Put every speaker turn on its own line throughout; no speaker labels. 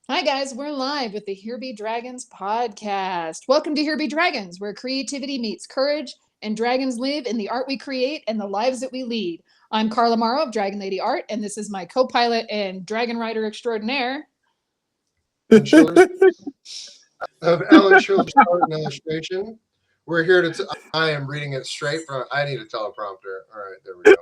Hi, guys. We're live with the Here Be Dragons podcast. Welcome to Here Be Dragons, where creativity meets courage and dragons live in the art we create and the lives that we lead. I'm Carla Morrow of Dragon Lady Art, and this is my co pilot and dragon rider extraordinaire.
Of Alan Schiller's art and illustration. We're here to. I am reading it straight from. I need a teleprompter. All right, there we go.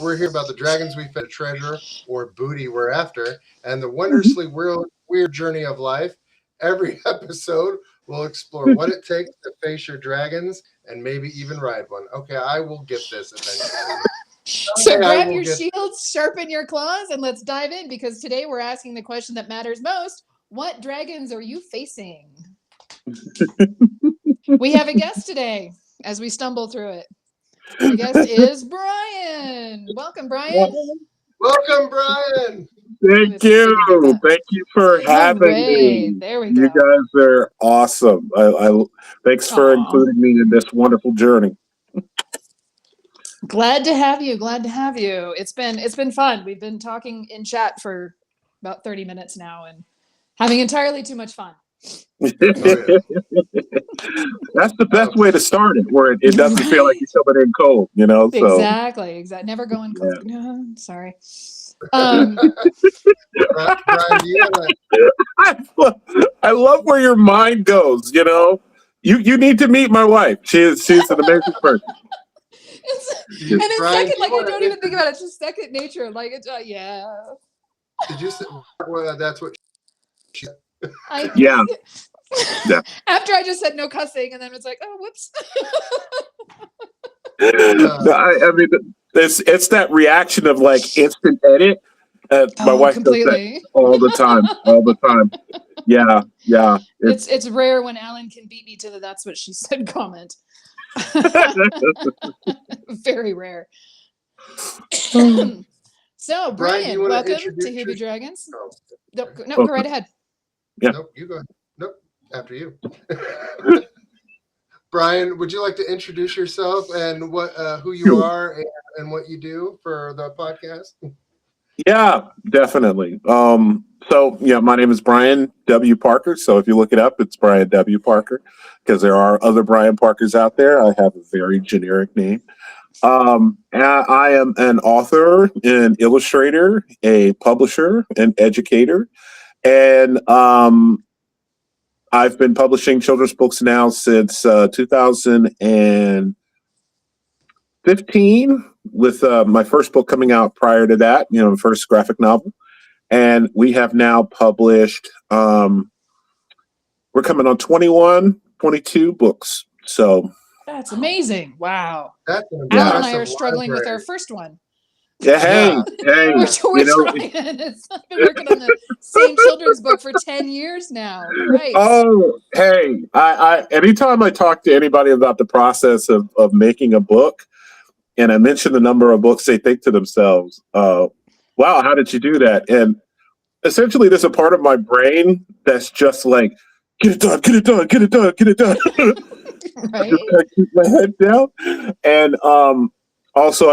We're here about the dragons we fed treasure or booty we're after, and the wondrously weird journey of life. Every episode will explore what it takes to face your dragons and maybe even ride one. Okay, I will get this eventually.
So grab your shields, sharpen your claws, and let's dive in because today we're asking the question that matters most. What dragons are you facing? We have a guest today as we stumble through it. The guest is Brian. Welcome, Brian.
Welcome, Brian.
Thank you. Thank you for having me.
There we go.
You guys are awesome. Thanks for including me in this wonderful journey.
Glad to have you. Glad to have you. It's been fun. We've been talking in chat for about 30 minutes now and having entirely too much fun.
That's the best way to start it, where it doesn't feel like you're coming in cold, you know? So.
Exactly. Never going cold. Yeah. No, sorry.
Brian,
I love where your mind goes, you know? You need to meet my wife. She's an amazing person.
And it's second, like I don't even think about it. It's just second nature. Like it's yeah.
Did you say that's what?
Yeah.
After I just said no cussing, and then it's like, oh, whoops.
I mean, it's that reaction of like instant edit. My wife
completely.
does that all the time. Yeah.
It's rare when Alan can beat me to the "that's what she said" comment. Very rare. So, Brian, welcome to Here Be Dragons. No, go right ahead.
Yeah.
Nope, you go ahead. Nope, after you. Brian, would you like to introduce yourself and who you are and what you do for the podcast?
Yeah, definitely. So my name is Brian W. Parker. So if you look it up, it's Brian W. Parker because there are other Brian Parkers out there. I have a very generic name. I am an author, an illustrator, a publisher, an educator, and I've been publishing children's books now since 2015, with my first book coming out prior to that, the first graphic novel. And we have now published, we're coming on 21, 22 books. So
that's amazing. Wow.
That's
Alan and I are struggling with our first one.
Yeah, hey.
We're trying. I've been working on the same children's book for 10 years now. Right.
Oh, hey. I anytime I talk to anybody about the process of making a book, and I mention the number of books, they think to themselves, wow, how did you do that? And essentially, there's a part of my brain that's just like, get it done, get it done, get it done, get it done.
Right.
I just kind of keep my head down. And also,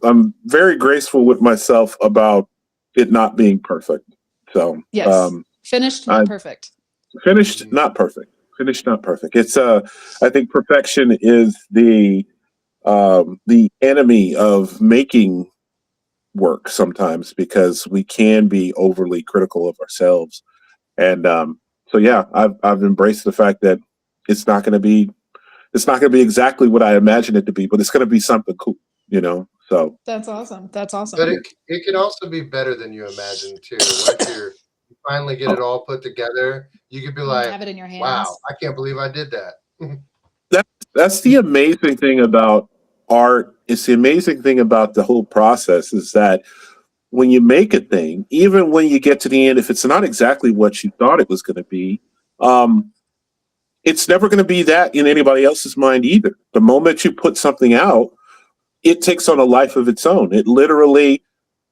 I'm very graceful with myself about it not being perfect. So
yes, finished, not perfect.
Finished, not perfect. Finished, not perfect. It's I think perfection is the enemy of making work sometimes, because we can be overly critical of ourselves. And so yeah, I've embraced the fact that it's not going to be exactly what I imagined it to be, but it's going to be something cool, So
that's awesome. That's awesome.
But it can also be better than you imagined too. Once you finally get it all put together, you could be like,
have it in your hands.
Wow, I can't believe I did that.
That's the amazing thing about art. It's the amazing thing about the whole process is that when you make a thing, even when you get to the end, if it's not exactly what you thought it was going to be, it's never going to be that in anybody else's mind either. The moment you put something out, it takes on a life of its own.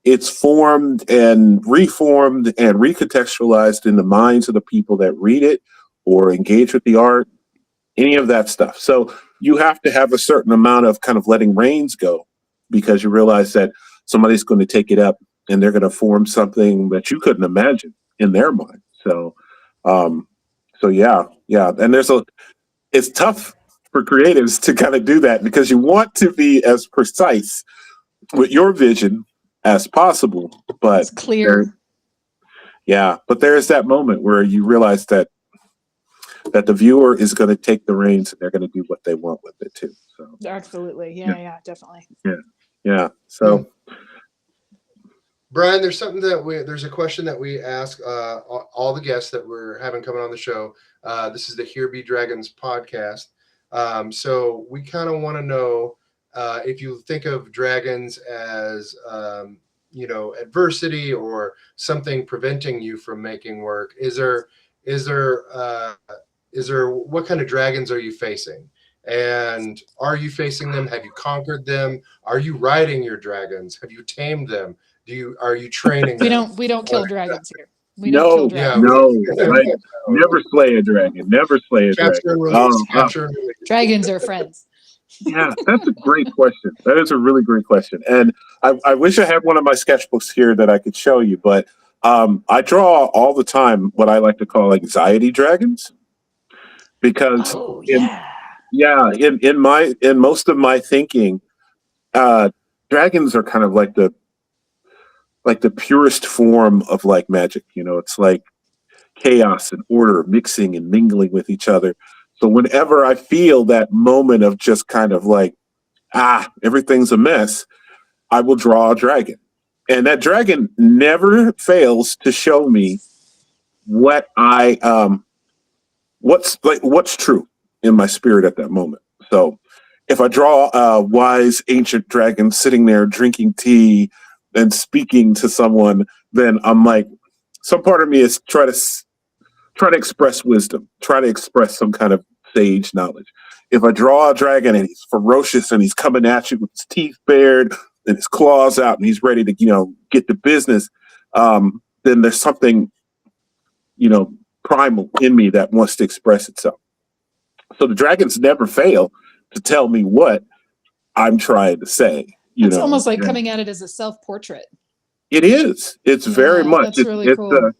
It's formed and reformed and recontextualized in the minds of the people that read it or engage with the art, any of that stuff. So you have to have a certain amount of kind of letting reins go, because you realize that somebody's going to take it up and they're going to form something that you couldn't imagine in their mind. So, yeah, and it's tough for creatives to kind of do that because you want to be as precise with your vision as possible, but
It's clear.
but there's that moment where you realize that the viewer is going to take the reins and they're going to do what they want with it too. So
Absolutely. Yeah, definitely.
yeah. So
Brian, there's a question that we ask all the guests that we're having coming on the show. This is the Here Be Dragons podcast. So we kind of want to know if you think of dragons as adversity or something preventing you from making work. Is there what kind of dragons are you facing? And are you facing them? Have you conquered them? Are you riding your dragons? Have you tamed them? Are you training them?
We don't kill dragons here. We
no,
don't kill dragons.
like, never slay a dragon. Never slay a
Capture
dragon.
and release. Capture and release.
Dragons are friends.
Yeah, that's a great question. That is a really great question. And I wish I had one of my sketchbooks here that I could show you, but I draw all the time what I like to call anxiety dragons. Because in most of my thinking, dragons are kind of like the purest form of like magic. It's like chaos and order mixing and mingling with each other. So whenever I feel that moment of just kind of like, everything's a mess, I will draw a dragon. And that dragon never fails to show me what what's true in my spirit at that moment. So if I draw a wise ancient dragon sitting there drinking tea and speaking to someone, then I'm like, some part of me is try to express wisdom, try to express some kind of sage knowledge. If I draw a dragon and he's ferocious and he's coming at you with his teeth bared and his claws out and he's ready to, get to business, then there's something, primal in me that wants to express itself. So the dragons never fail to tell me what I'm trying to say.
It's almost like coming at it as a self-portrait.
It is. It's very much.
That's really cool.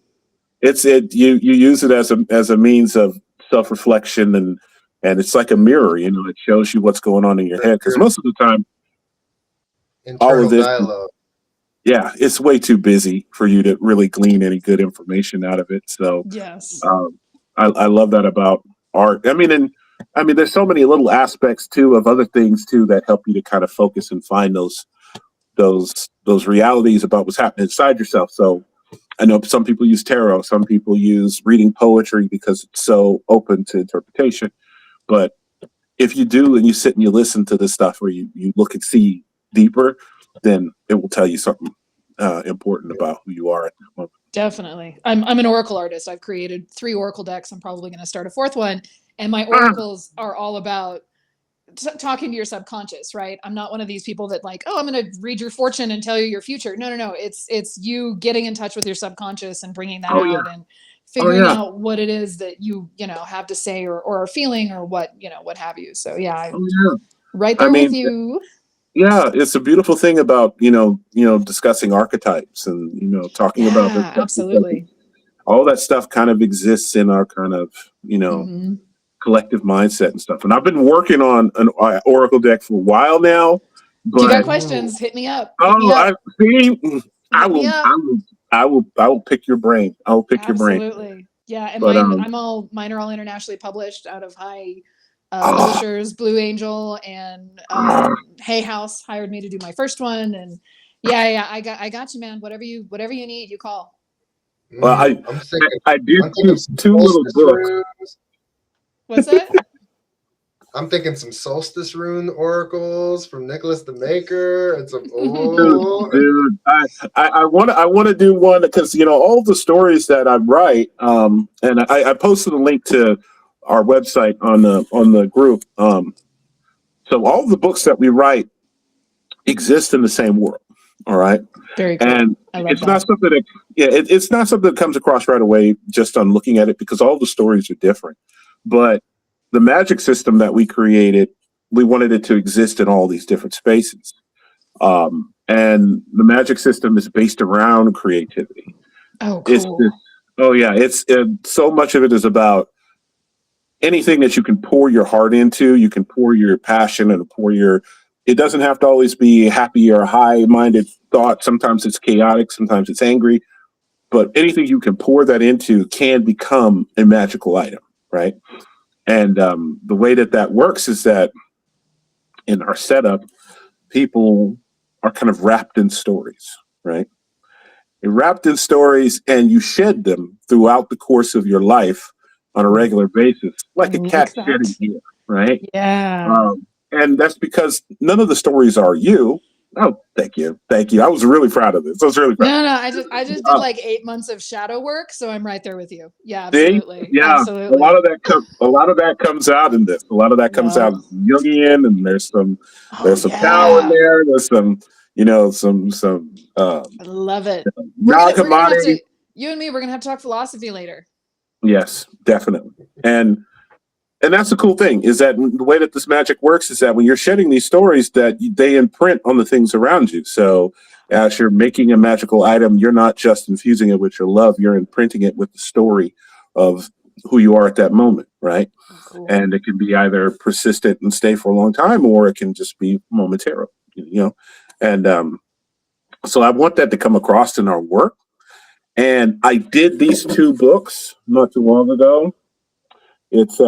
You use it as a means of self-reflection and it's like a mirror. It shows you what's going on in your head because most of the time,
internal dialogue.
Yeah, it's way too busy for you to really glean any good information out of it. So
yes,
I love that about art. I mean, there's so many little aspects too of other things too that help you to kind of focus and find those realities about what's happening inside yourself. So I know some people use tarot, some people use reading poetry because it's so open to interpretation. But if you do and you sit and you listen to this stuff where you look and see deeper, then it will tell you something important about who you are at that moment.
Definitely. I'm an oracle artist. I've created 3 oracle decks. I'm probably going to start a 4th one. And my oracles are all about talking to your subconscious, right? I'm not one of these people that like, I'm going to read your fortune and tell you your future. No. It's you getting in touch with your subconscious and bringing that out and figuring out what it is that you have to say or are feeling or what have you. So right there with you.
Yeah, it's a beautiful thing about discussing archetypes and talking about this stuff.
Absolutely.
All that stuff kind of exists in our kind of collective mindset and stuff. And I've been working on an oracle deck for a while now. But
if you got questions, hit me up.
I will pick your brain. I will pick your brain.
Absolutely. Yeah, and mine are all internationally published out of high publishers. Blue Angel and Hay House hired me to do my first one, and I got you, man. Whatever you need, you call.
Well, I did two little books.
What's that?
I'm thinking some solstice rune oracles from Nicholas the Maker and some
dude. I want to do one because all the stories that I write, and I posted a link to our website on the group. So all the books that we write exist in the same world. All right.
Very cool.
And it's not something that it's not something that comes across right away just on looking at it because all the stories are different. But the magic system that we created, we wanted it to exist in all these different spaces. and the magic system is based around creativity.
Oh,
It's
cool.
just, oh yeah, it's so much of it is about anything that you can pour your heart into. You can pour your passion and pour your. It doesn't have to always be happy or high-minded thought. Sometimes it's chaotic. Sometimes it's angry. But anything you can pour that into can become a magical item, right? And the way that works is that in our setup, people are kind of wrapped in stories, right? You're wrapped in stories and you shed them throughout the course of your life on a regular basis, like
I
a cat
like that.
shedding hair, right?
Yeah.
And that's because none of the stories are you. Oh, thank you. Thank you. I was really proud of this. I was really proud.
No, I just did like 8 months of shadow work, so I'm right there with you. Yeah,
See?
absolutely.
Yeah.
Absolutely.
A lot of that comes out in this. A lot of that comes out
Yeah.
in Jungian, and there's some
Oh
Tao in
yeah.
there. There's some, some
I love it. We're gonna have
Nagamani.
to, you and me, we're gonna have to talk philosophy later.
Yes, definitely. And that's the cool thing is that the way that this magic works is that when you're shedding these stories, that they imprint on the things around you. So as you're making a magical item, you're not just infusing it with your love, you're imprinting it with the story of who you are at that moment, right?
Cool.
And it can be either persistent and stay for a long time, or it can just be momentary, And so I want that to come across in our work. And I did these 2 books not too long ago. It's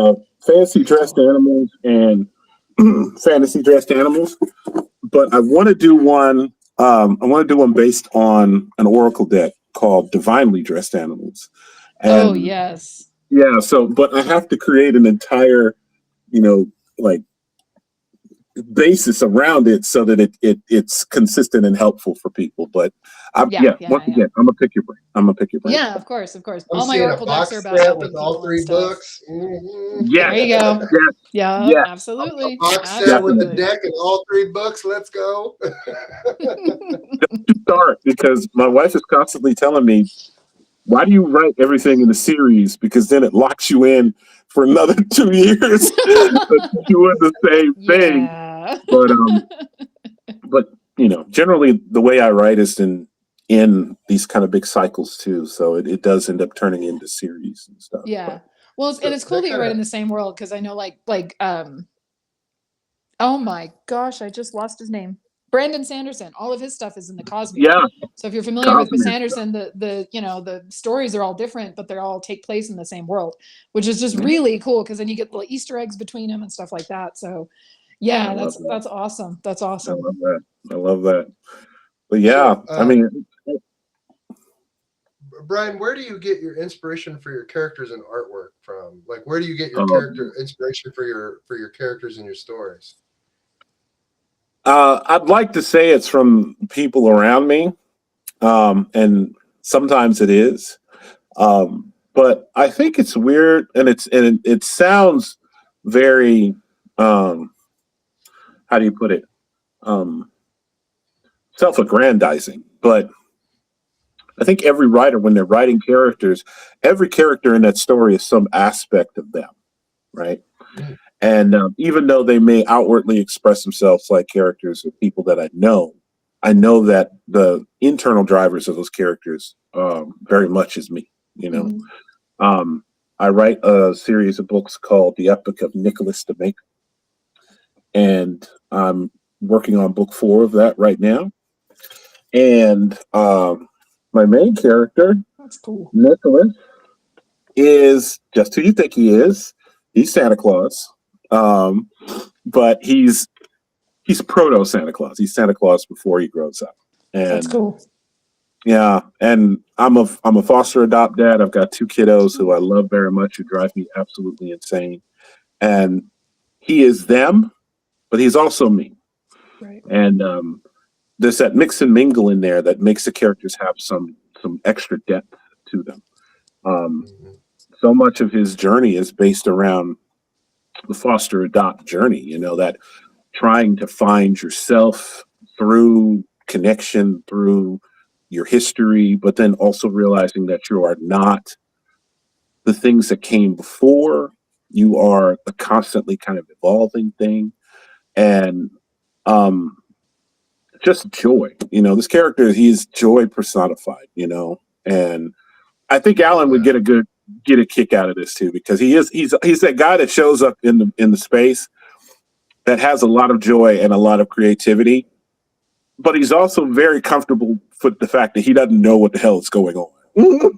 fantasy dressed animals and fantasy dressed animals, but I want to do one. I want to do one based on an oracle deck called Divinely Dressed Animals. And
Oh yes.
yeah, so but I have to create an entire, like basis around it so that it's consistent and helpful for people. But once again, I'm gonna pick your brain.
Yeah, of course, of course.
I'm
All my
seeing a
oracle decks are
box
about
set
helping
with all
people and
3
stuff.
books. Mm-hmm.
Yeah,
There you go.
yes,
Yeah,
yes.
absolutely.
A box set
Absolutely.
with the deck and all 3 books. Let's go.
Start because my wife is constantly telling me, why do you write everything in a series? Because then it locks you in for another 2 years doing the same thing.
Yeah.
But generally the way I write is in these kind of big cycles too. So it does end up turning into series and stuff.
Yeah. Well, and it's cool that you write in the same world because I know oh my gosh, I just lost his name. Brandon Sanderson. All of his stuff is in the Cosmere.
Yeah.
So if you're familiar with
Cosmere.
Sanderson, the stories are all different, but they all take place in the same world, which is just really cool because then you get little Easter eggs between them and stuff like that. So yeah, that's awesome. That's awesome.
I love that. But yeah,
So,
I mean,
Brian, where do you get your inspiration for your characters and artwork from? Like, where do you get your character inspiration for your characters and your stories?
I'd like to say it's from people around me, and sometimes it is, but I think it's weird, and it sounds very, how do you put it, self-aggrandizing, but I think every writer, when they're writing characters, every character in that story is some aspect of them, right? And even though they may outwardly express themselves like characters of people that I know that the internal drivers of those characters very much is me. I write a series of books called The Epic of Nicholas the Maker, and I'm working on book 4 of that right now. And my main character,
that's cool.
Nicholas, is just who you think he is. He's Santa Claus. But he's proto Santa Claus. He's Santa Claus before he grows up. And
that's cool.
Yeah, and I'm a foster adopt dad. I've got 2 kiddos who I love very much, who drive me absolutely insane. And he is them, but he's also me.
Right.
And there's that mix and mingle in there that makes the characters have some extra depth to them. So much of his journey is based around the foster adopt journey, that trying to find yourself through connection, through your history, but then also realizing that you are not the things that came before. You are a constantly kind of evolving thing, and just joy. This character, he's joy personified, and I think Alan would get a kick out of this too, because he's that guy that shows up in the space that has a lot of joy and a lot of creativity, but he's also very comfortable with the fact that he doesn't know what the hell is going on. And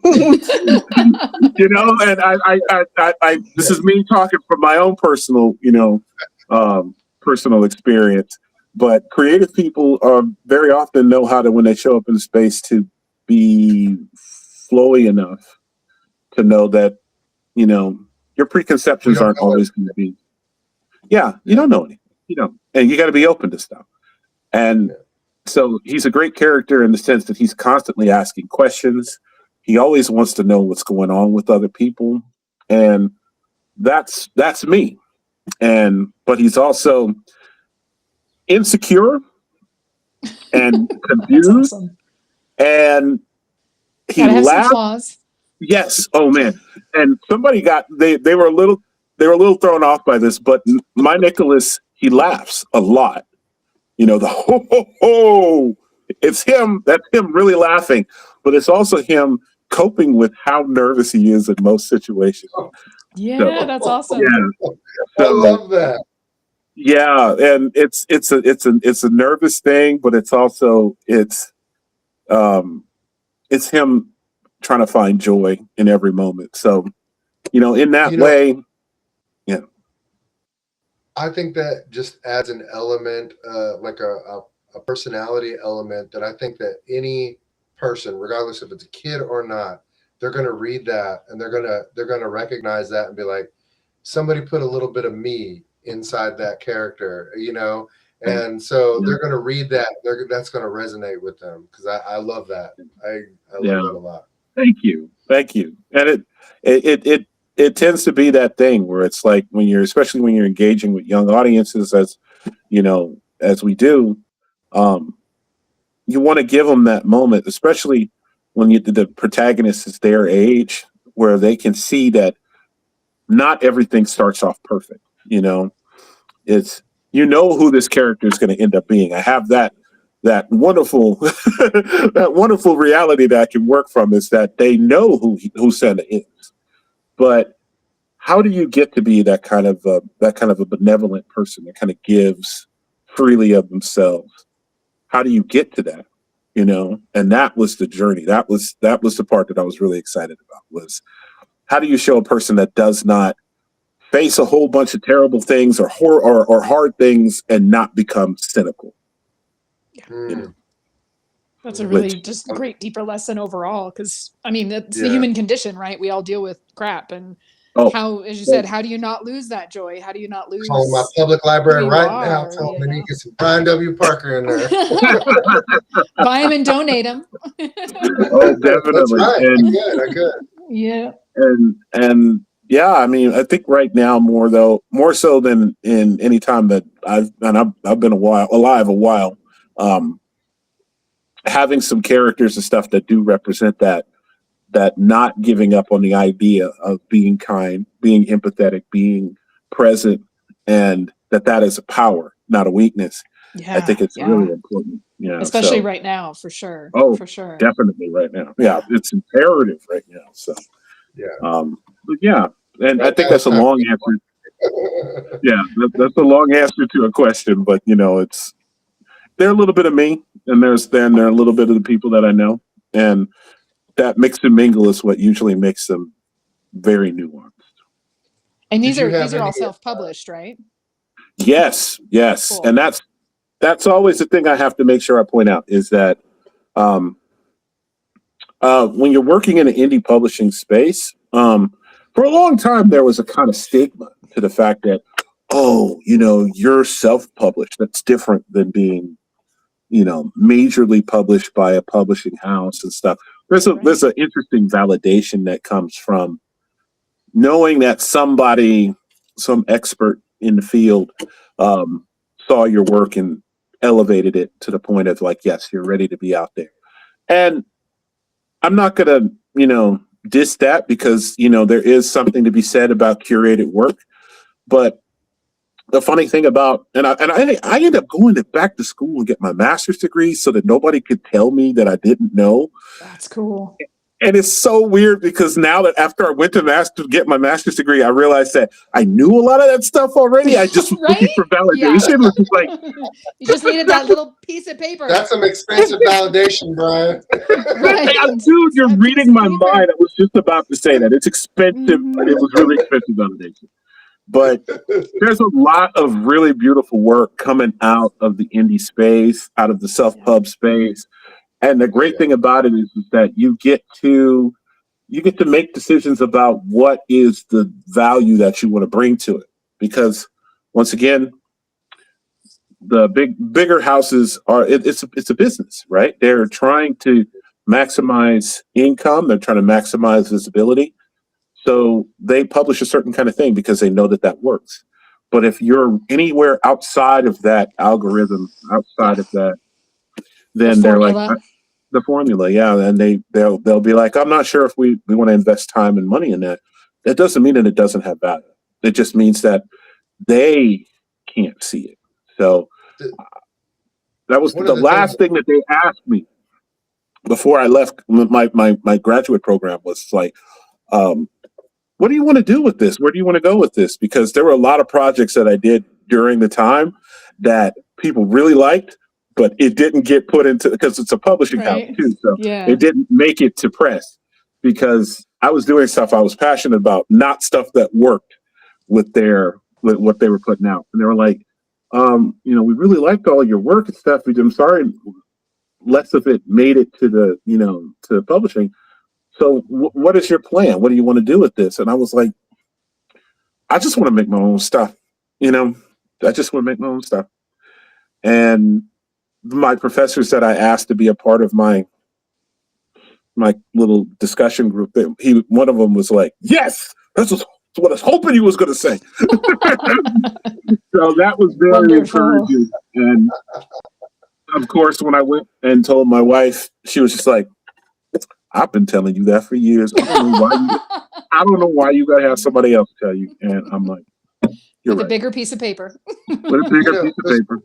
I this is me talking from my own personal experience, but creative people very often know how to, when they show up in space, to be flowy enough to know that your preconceptions aren't always going to be you don't know anything, and you got to be open to stuff. And so he's a great character in the sense that he's constantly asking questions. He always wants to know what's going on with other people, and that's me. But he's also insecure and confused,
awesome.
And he laughs. Yes. Oh man. And somebody they were a little thrown off by this, but my Nicholas, he laughs a lot. The ho ho ho. It's him. That's him really laughing, but it's also him coping with how nervous he is in most situations.
Yeah, that's awesome.
Yeah.
I love that.
Yeah, and it's a nervous thing, but it's also it's him trying to find joy in every moment. So, in that way, yeah.
I think that just adds an element, like a personality element, that I think that any person, regardless if it's a kid or not, they're going to read that and they're going to recognize that and be like, somebody put a little bit of me inside that character, and so they're going to read that. That's going to resonate with them, because I love that. I love that a lot.
Thank you. And it tends to be that thing where it's like especially when you're engaging with young audiences, as we do, you want to give them that moment, especially when the protagonist is their age, where they can see that not everything starts off perfect. It's who this character is going to end up being. I have that wonderful that wonderful reality that I can work from, is that they know who Santa is, but how do you get to be that kind of a benevolent person that kind of gives freely of themselves? How do you get to that? And that was the journey. That was the part that I was really excited about, was how do you show a person that does not face a whole bunch of terrible things or hard things and not become cynical?
That's a really just great deeper lesson overall, because it's the human condition, right? We all deal with crap, and how, as you said, how do you not lose that joy? How do you not lose?
Call my public library right now. Tell them they need to get some Brian W. Parker in there.
Buy them and donate them.
Oh, definitely.
Right. I could.
Yeah.
And yeah, I think right now more so than in any time that I've been alive a while. Having some characters and stuff that do represent that not giving up on the idea of being kind, being empathetic, being present, and that is a power, not a weakness.
Yeah,
I think it's really important.
Especially right now, for sure.
Oh,
for sure.
Definitely right now. Yeah, it's imperative right now. So but yeah, and I think that's a long answer. Yeah, that's a long answer to a question, but they're a little bit of me, and they're a little bit of the people that I know, and that mix and mingle is what usually makes them very nuanced.
And these are all self-published, right?
Yes.
Cool.
And that's always the thing I have to make sure I point out, is that when you're working in an indie publishing space, for a long time there was a kind of stigma to the fact that, you're self-published. That's different than being majorly published by a publishing house and stuff. There's an interesting validation that comes from knowing that some expert in the field, saw your work and elevated it to the point of like, yes, you're ready to be out there. And I'm not gonna, diss that, because, there is something to be said about curated work, but the funny thing about, I ended up going back to school and get my master's degree so that nobody could tell me that I didn't know.
That's cool.
And it's so weird because now that after I went to get my master's degree, I realized that I knew a lot of that stuff already. I just was looking
Right?
for
Yeah.
validation, which is like,
You just needed that little piece of paper.
That's some expensive validation, Brian.
Right.
dude, you're
That piece
reading
of
my
paper.
mind. I was just about to say that. It's expensive.
Mhm.
It was really expensive validation. But there's a lot of really beautiful work coming out of the indie space, out of the self-pub space. And the great thing about it is that you get to make decisions about what is the value that you want to bring to it. Because once again, the bigger houses it's a business, right? They're trying to maximize income, they're trying to maximize visibility. So they publish a certain kind of thing because they know that works. But if you're anywhere outside of that algorithm, outside of that, then they're like the formula, yeah. And they'll be like, I'm not sure if we want to invest time and money in that. That doesn't mean that it doesn't have value. It just means that they can't see it. So that was the last thing that they asked me before I left my graduate program was like, what do you want to do with this? Where do you want to go with this? Because there were a lot of projects that I did during the time that people really liked, but it didn't get put into, because it's a publishing house too. So it didn't make it to press because I was doing stuff I was passionate about, not stuff that worked with what they were putting out. And they were like, we really liked all your work and stuff. I'm sorry, less of it made it to to publishing. So what is your plan? What do you want to do with this? And I was like, I just want to make my own stuff. I just want to make my own stuff. And my professors that I asked to be a part of my little discussion group, one of them was like, yes, that's what I was hoping you was going to say. So that was very encouraging. And of course, when I went and told my wife, she was just like, I've been telling you that for years. I don't know why you gotta have somebody else tell you. And I'm like, you're
with
right.
a bigger piece of paper.
With a bigger piece of paper.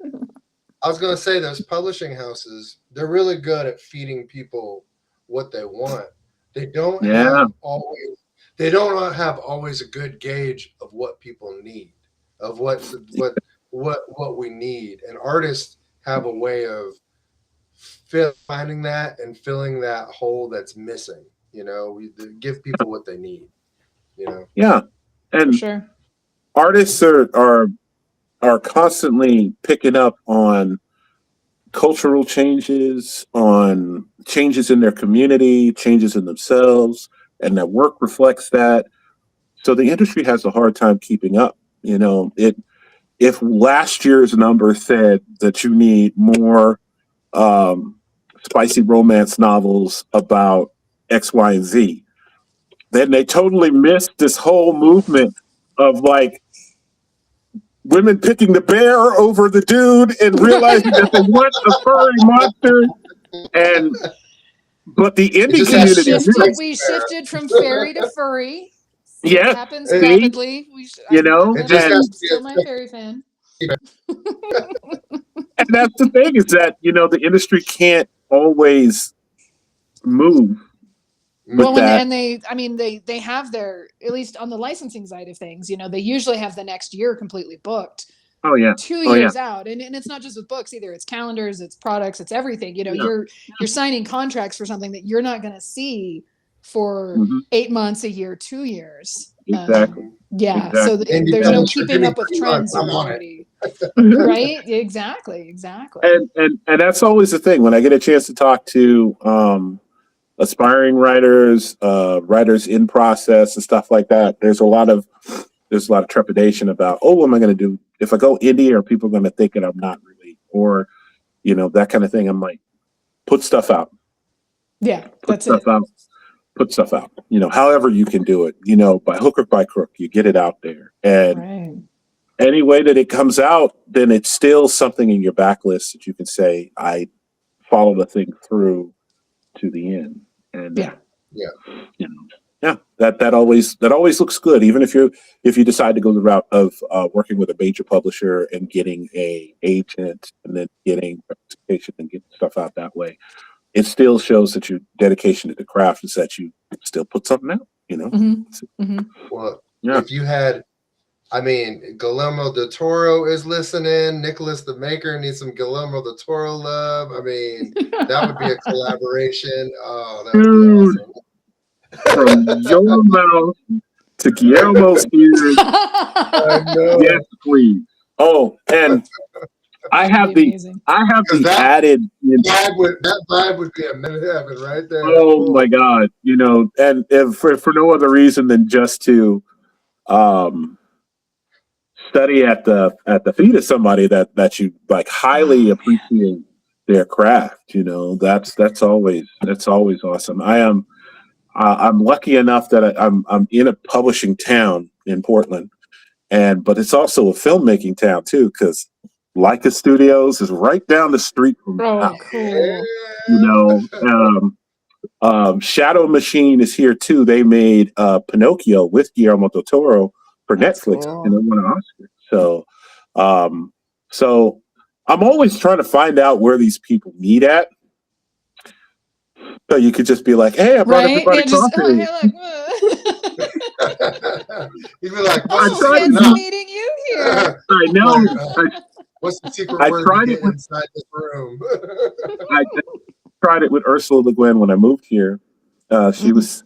I was going to say those publishing houses, they're really good at feeding people what they want. They don't have always a good gauge of what people need, of what we need. And artists have a way of finding that and filling that hole that's missing. We give people what they need.
Yeah, and
sure.
Artists are constantly picking up on cultural changes, on changes in their community, changes in themselves, and their work reflects that. So the industry has a hard time keeping up. If last year's number said that you need more spicy romance novels about X, Y, and Z, then they totally missed this whole movement of like women picking the bear over the dude and realizing that they want a furry monster. But the indie community,
we shifted from fairy to furry.
Yeah,
it happens rapidly.
I'm
still my fairy fan.
And that's the thing is that the industry can't always move.
And they have their, at least on the licensing side of things, they usually have the next year completely booked.
Oh yeah,
2 years out, and it's not just with books either. It's calendars, it's products, it's everything. You're signing contracts for something that you're not going to see for 8 months, a year, 2 years.
Exactly.
So there's no keeping up with trends already. Right? Exactly.
And that's always the thing when I get a chance to talk to aspiring writers, writers in process, and stuff like that. There's a lot of trepidation about, what am I going to do if I go indie? Are people going to think that I'm not really, or that kind of thing? I'm like, put stuff out.
Yeah,
Put stuff out. However you can do it. By hook or by crook, you get it out there. And any way that it comes out, then it's still something in your backlist that you can say, I followed the thing through to the end. And that always looks good, even if you decide to go the route of working with a major publisher and getting a agent and then getting representation and getting stuff out that way. It still shows that your dedication to the craft is that you still put something out,
Well,
Yeah.
if you had, I mean, Guillermo del Toro is listening. Nicholas the Maker needs some Guillermo del Toro love. I mean, that would be a collaboration. Oh, that would be
Dude,
awesome.
from your mouth to Guillermo's ears.
I know.
Yes, please. Oh, and I have the added.
That vibe would be a minute heaven right there.
Oh my God! And if for no other reason than just to study at the feet of somebody that you like highly appreciate their craft. That's always awesome. I'm lucky enough that I'm in a publishing town in Portland, but it's also a filmmaking town too, because Leica Studios is right down the street from the house.
Cool.
Shadow Machine is here too. They made Pinocchio with Guillermo del Toro for Netflix,
cool.
and they won an Oscar. So I'm always trying to find out where these people meet at. So you could just be like, "Hey, I brought everybody coffee."
You'd be like,
fancy meeting you here.
I know.
What's the secret
I
word
tried
to
it
get inside this room?
I tried it with Ursula Le Guin when I moved here. She was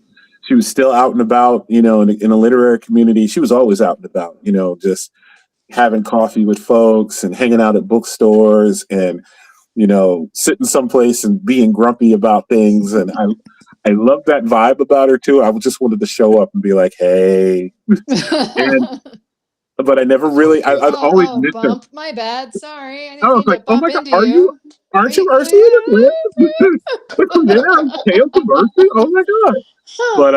still out and about, in a literary community. She was always out and about, just having coffee with folks and hanging out at bookstores and sitting someplace and being grumpy about things. And I love that vibe about her too. I just wanted to show up and be like, "Hey," but I never really. I'd always missed her.
My bad. Sorry. I
I was like, "Oh my God, aren't you Ursula Le Guin?" Yeah, Tales of Mercy. Oh my God! But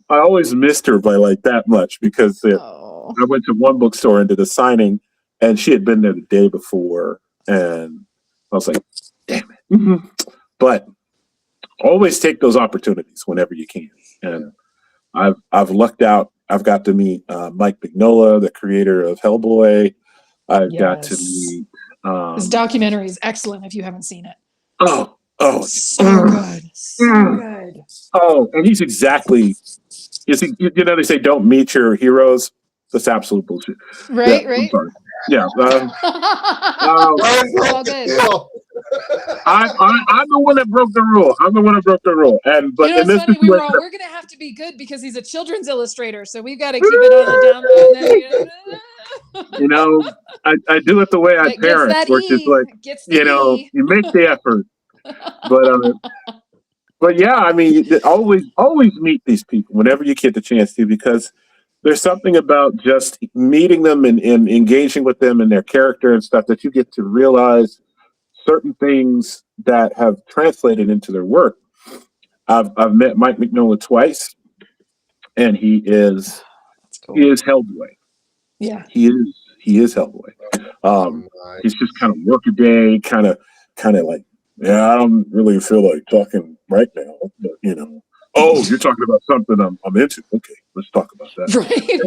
I always missed her by like that much because I went to one bookstore and did a signing, and she had been there the day before, and I was like, "Damn it!" Mm-hmm. But always take those opportunities whenever you can. And I've lucked out. I've got to meet Mike Mignola, the creator of Hellboy. I've got to meet.
His documentary is excellent. If you haven't seen it.
Oh,
so good, so good.
Oh, and he's exactly. They say don't meet your heroes. That's absolute bullshit.
Right.
Yeah.
All good.
I'm the one that broke the rule. But in this
funny? We're going to have to be good because he's a children's illustrator, so we've got to keep it on the down low.
I do it the way I parent, which is like, you make the effort. But yeah, I mean, always meet these people whenever you get the chance to, because there's something about just meeting them and engaging with them and their character and stuff that you get to realize certain things that have translated into their work. I've met Mike Mignola twice, and he is Hellboy.
Yeah,
he is Hellboy. He's just kind of workaday, kind of like, I don't really feel like talking right now, but oh, you're talking about something I'm into. Okay, let's talk about that.
Right.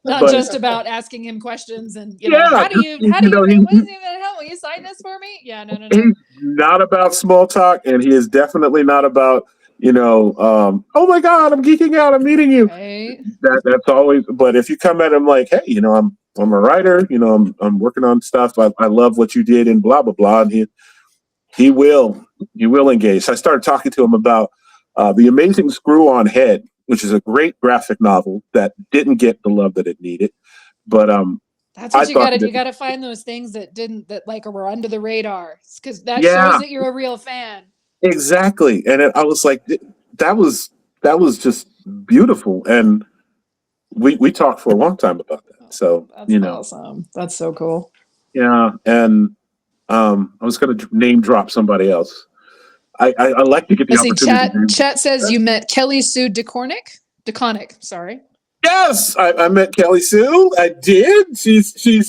Not just about asking him questions and how do you will you sign this for me? Yeah, no.
He's not about small talk, and he is definitely not about oh my God, I'm geeking out, I'm meeting you.
Right.
That's always. But if you come at him like, hey, I'm a writer, I'm working on stuff. I love what you did and blah blah blah, and he will engage. So I started talking to him about The Amazing Screw-On Head, which is a great graphic novel that didn't get the love that it needed. But
that's what you got to do. You got to find those things that were under the radar, because that shows that you're a real fan.
Exactly. And I was like, that was just beautiful. And we talked for a long time about that. So
that's awesome. That's so cool.
Yeah. And I was going to name drop somebody else. I like to get the opportunity.
Chat says you met Kelly Sue DeConnick. Sorry.
Yes, I met Kelly Sue. I did. She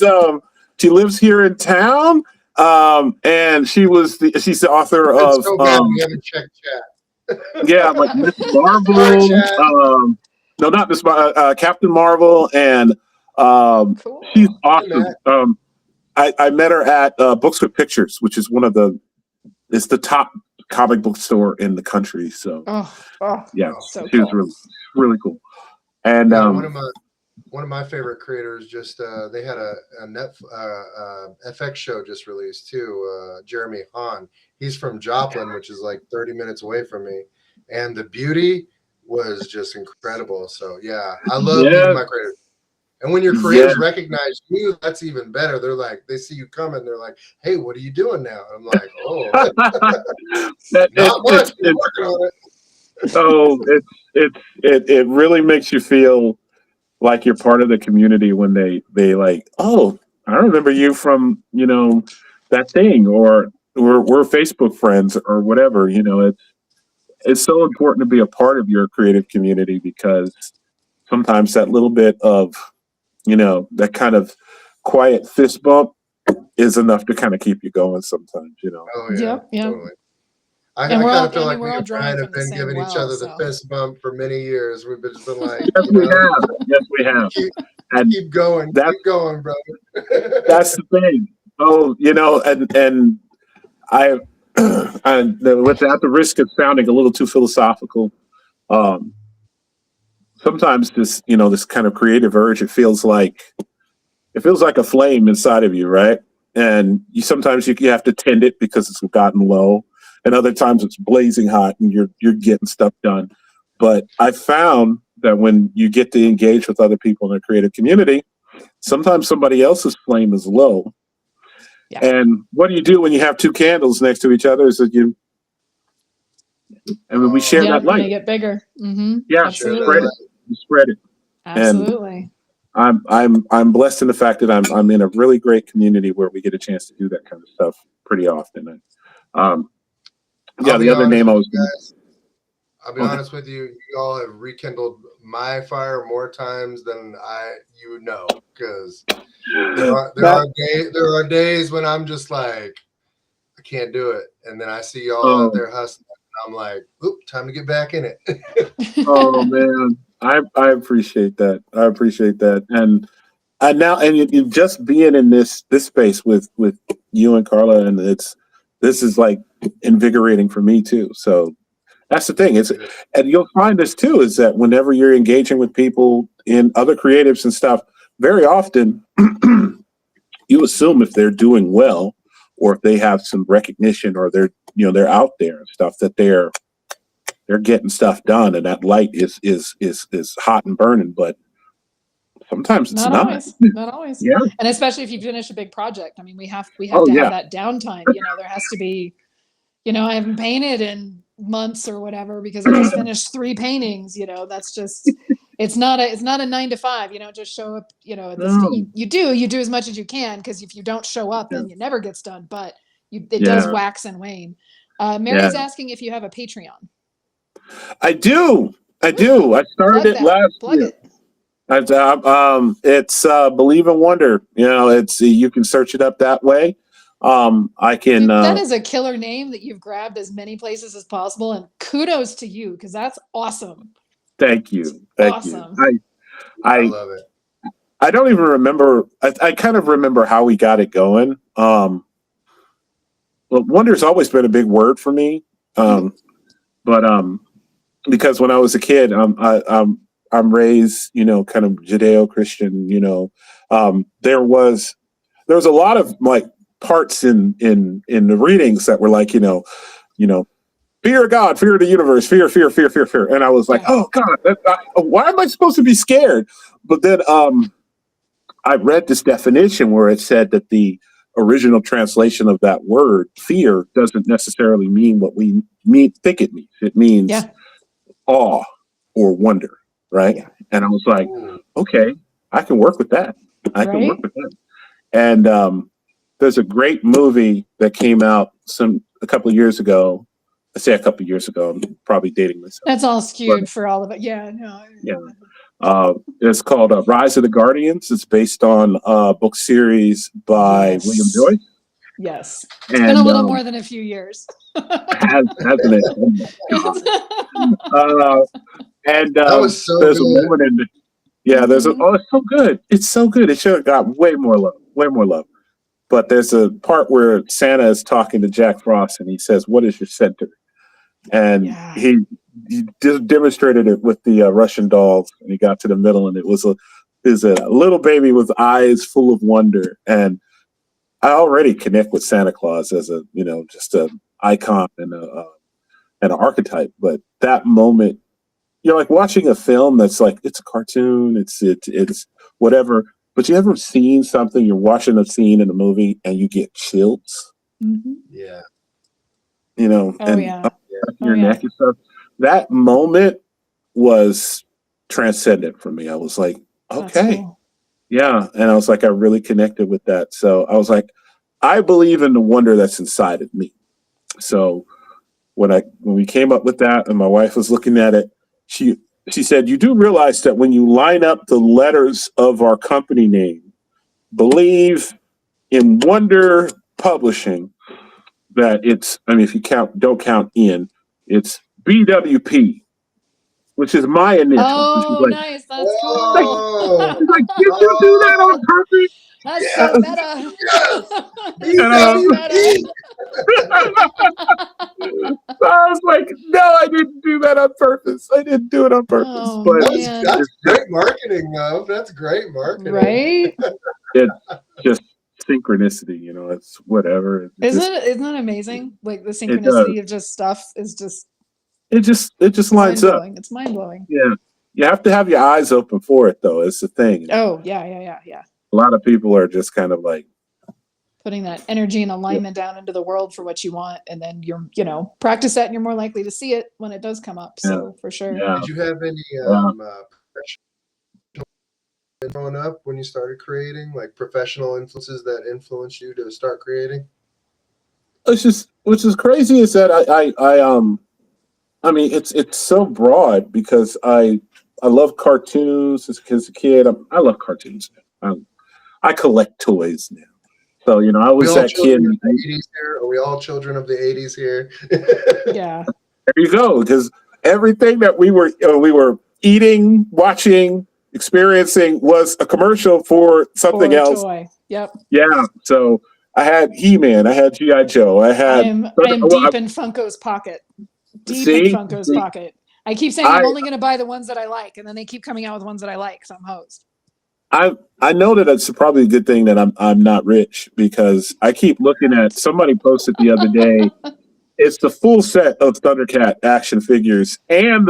lives here in town. And she's the author of.
So bad we haven't checked chat.
Yeah, like Miss
Hi,
Marvel.
Chad.
No, not Miss Captain Marvel, and she's
Cool.
Hey,
awesome.
Matt.
I met her at Books with Pictures, which is it's the top comic book store in the country. So
Oh,
yeah,
Oh,
so
she was
cool.
really cool. And
yeah, one of my favorite creators just they had a FX show just released too. Jeremy Hahn. He's from Joplin, which is like 30 minutes away from me, and the beauty was just incredible. So yeah, I love meeting
yeah,
my creators. And when your
yeah,
creators recognize you, that's even better. They're like, they see you coming, they're like, "Hey, what are you doing now?" I'm like, "Oh, not much. We're
it's
working on it."
so it really makes you feel like you're part of the community when they like, oh, I remember you from that thing, or we're Facebook friends or whatever. It's so important to be a part of your creative community, because sometimes that little bit of that kind of quiet fist bump is enough to kind of keep you going sometimes.
Oh yeah,
Yep, yep.
totally.
And
I
we're
kind
all,
of feel
I mean,
like
we're
me
all
and
drawing
Brian
from
have
the
been
same
giving each
well,
other the
so.
fist bump for many years. We've just been like,
Yes, we have. Yes, we have.
keep
And that's
keep going,
that's
brother.
the thing. Oh, and I, and without the risk of sounding a little too philosophical, um, sometimes this kind of creative urge, it feels like a flame inside of you, right? And sometimes you have to tend it because it's gotten low, and other times it's blazing hot and you're getting stuff done. But I found that when you get to engage with other people in a creative community, sometimes somebody else's flame is low.
Yeah.
And what do you do when you have two candles next to each other? Is that we
Oh
share
Yeah,
that
man,
light.
make it bigger.
Yeah,
share that
spread
Absolutely.
it.
light.
You spread it. And
Absolutely.
I'm blessed in the fact that I'm in a really great community where we get a chance to do that kind of stuff pretty often. And
I'll
yeah, the
be
other
honest
name I
with
was
you
going
guys. I'll be
to.
honest with you. You all have rekindled my fire more times than because
That
there are days when I'm just like, I can't do it, and then I see y'all out
oh
there hustling, and I'm like, oop, time to get back in it.
oh man, I appreciate that. I appreciate that. And now you just being in this space with you and Carla, and this is like invigorating for me too. So that's the thing. And you'll find this too, is that whenever you're engaging with people in other creatives and stuff, very often you assume if they're doing well, or if they have some recognition, or they're out there and stuff, that they're getting stuff done, and that light is hot and burning. But sometimes it's
Not
not.
always. Not always.
Yeah.
And especially if you finish a big project. I mean, we have
Oh
to have
yeah.
that downtime. There has to be, I haven't painted in months or whatever because I just finished 3 paintings. That's just it's not a 9 to 5. Just show up, at this
No.
you do as much as you can, because if you don't show up,
Yeah.
then it never gets done. But it does
Yeah.
wax and wane.
Yeah.
Mary's asking if you have a Patreon.
I do. I
Woo!
do. I started
Plug
it
that.
last
Plug
year.
it.
It's Believe and Wonder. It's you can search it up that way. I can.
Dude, that is a killer name that you've grabbed as many places as possible, and kudos to you, because that's awesome.
Thank
It's
you. Thank you.
awesome.
I
I
love it.
I don't even remember. I kind of remember how we got it going. Well, wonder's always been a big word for me. But because when I was a kid, I'm raised, kind of Judeo-Christian. There was a lot of like parts in the readings that were like, fear of God, fear of the universe, fear, fear, fear, fear, fear, and I was like,
Yeah.
oh God, why am I supposed to be scared? But then I read this definition where it said that the original translation of that word, fear, doesn't necessarily mean what we think it means. It means
Yeah.
awe or wonder, right?
Yeah.
And I was like,
Ooh.
okay, I can work with that. I can work
Right?
with that. And there's a great movie that came out a couple of years ago. I say a couple of years ago. I'm probably dating myself.
That's all
But
skewed for all of it. Yeah, no.
yeah, it's called Rise of the Guardians. It's based on a book series by William
Yes.
Joyce.
Yes. It's
And
been a little more than a few years.
hasn't it? Oh my God. And
That was so
there's a
good.
moment in there's
Mhm.
it's so good. It's so good. It should have got way more love. Way more love. But there's a part where Santa is talking to Jack Frost and he says, "What is your center?" And
Yeah.
he just demonstrated it with the Russian dolls, and he got to the middle, and it was a little baby with eyes full of wonder. And I already connect with Santa Claus as a just a icon and an archetype. But that moment, you're like watching a film that's like it's a cartoon, it's whatever. But you ever seen something? You're watching a scene in a movie and you get chills,
Mhm.
Yeah.
Oh
and
yeah.
up
Oh
your
yeah.
neck and stuff. That moment was transcendent for me. I was like,
That's
okay,
cool.
yeah, and I was like, I really connected with that. So I was like, I believe in the wonder that's inside of me. So when we came up with that, and my wife was looking at it, she said, "You do realize that when you line up the letters of our company name, believe in Wonder Publishing, that it's, I mean, if you don't count in, it's BWP, which is my initials." And she's
Oh, nice. That's
like,
cool.
Oh,
"Did you do that on
oh,
purpose?"
That's
yes,
so meta.
yes.
And
So meta.
BWP.
I was like, "No, I didn't do that on purpose. I didn't do it on purpose."
Oh
But
man.
That's great marketing, though. That's great marketing.
Right?
it's just synchronicity, it's whatever.
Isn't it amazing? Like the
It does.
synchronicity of just stuff is just
It just lines up.
mind-blowing. It's mind-blowing.
Yeah. You have to have your eyes open for it, though. It's the thing.
Oh, yeah.
A lot of people are just kind of like,
Putting that energy and alignment down into the world for what you want, and then practice that and you're more likely to see it when it does come up.
yeah,
So for sure.
yeah.
Did you have any
Uh,
growing up when you started creating, like professional influences that influenced you to start creating?
it's just, which is crazy is that I mean, it's so broad because I love cartoons as a kid. I love cartoons. I collect toys now. So, I
We
was
all
that kid.
children of the 80s here? Are we all children of the 80s here?
Yeah.
There you go. Because everything that we were eating, watching, experiencing was a commercial for something
Or a
else.
toy. Yep.
Yeah. So I had He-Man. I had G.I. Joe. I had.
I am deep in Funko's pocket. Deep in
See,
Funko's pocket. I keep saying I'm only going to buy the ones that I like, and then they keep coming out with ones that I like. So I'm hosed.
I know that it's probably a good thing that I'm not rich because I keep looking at, somebody posted the other day. It's the full set of Thundercat action figures and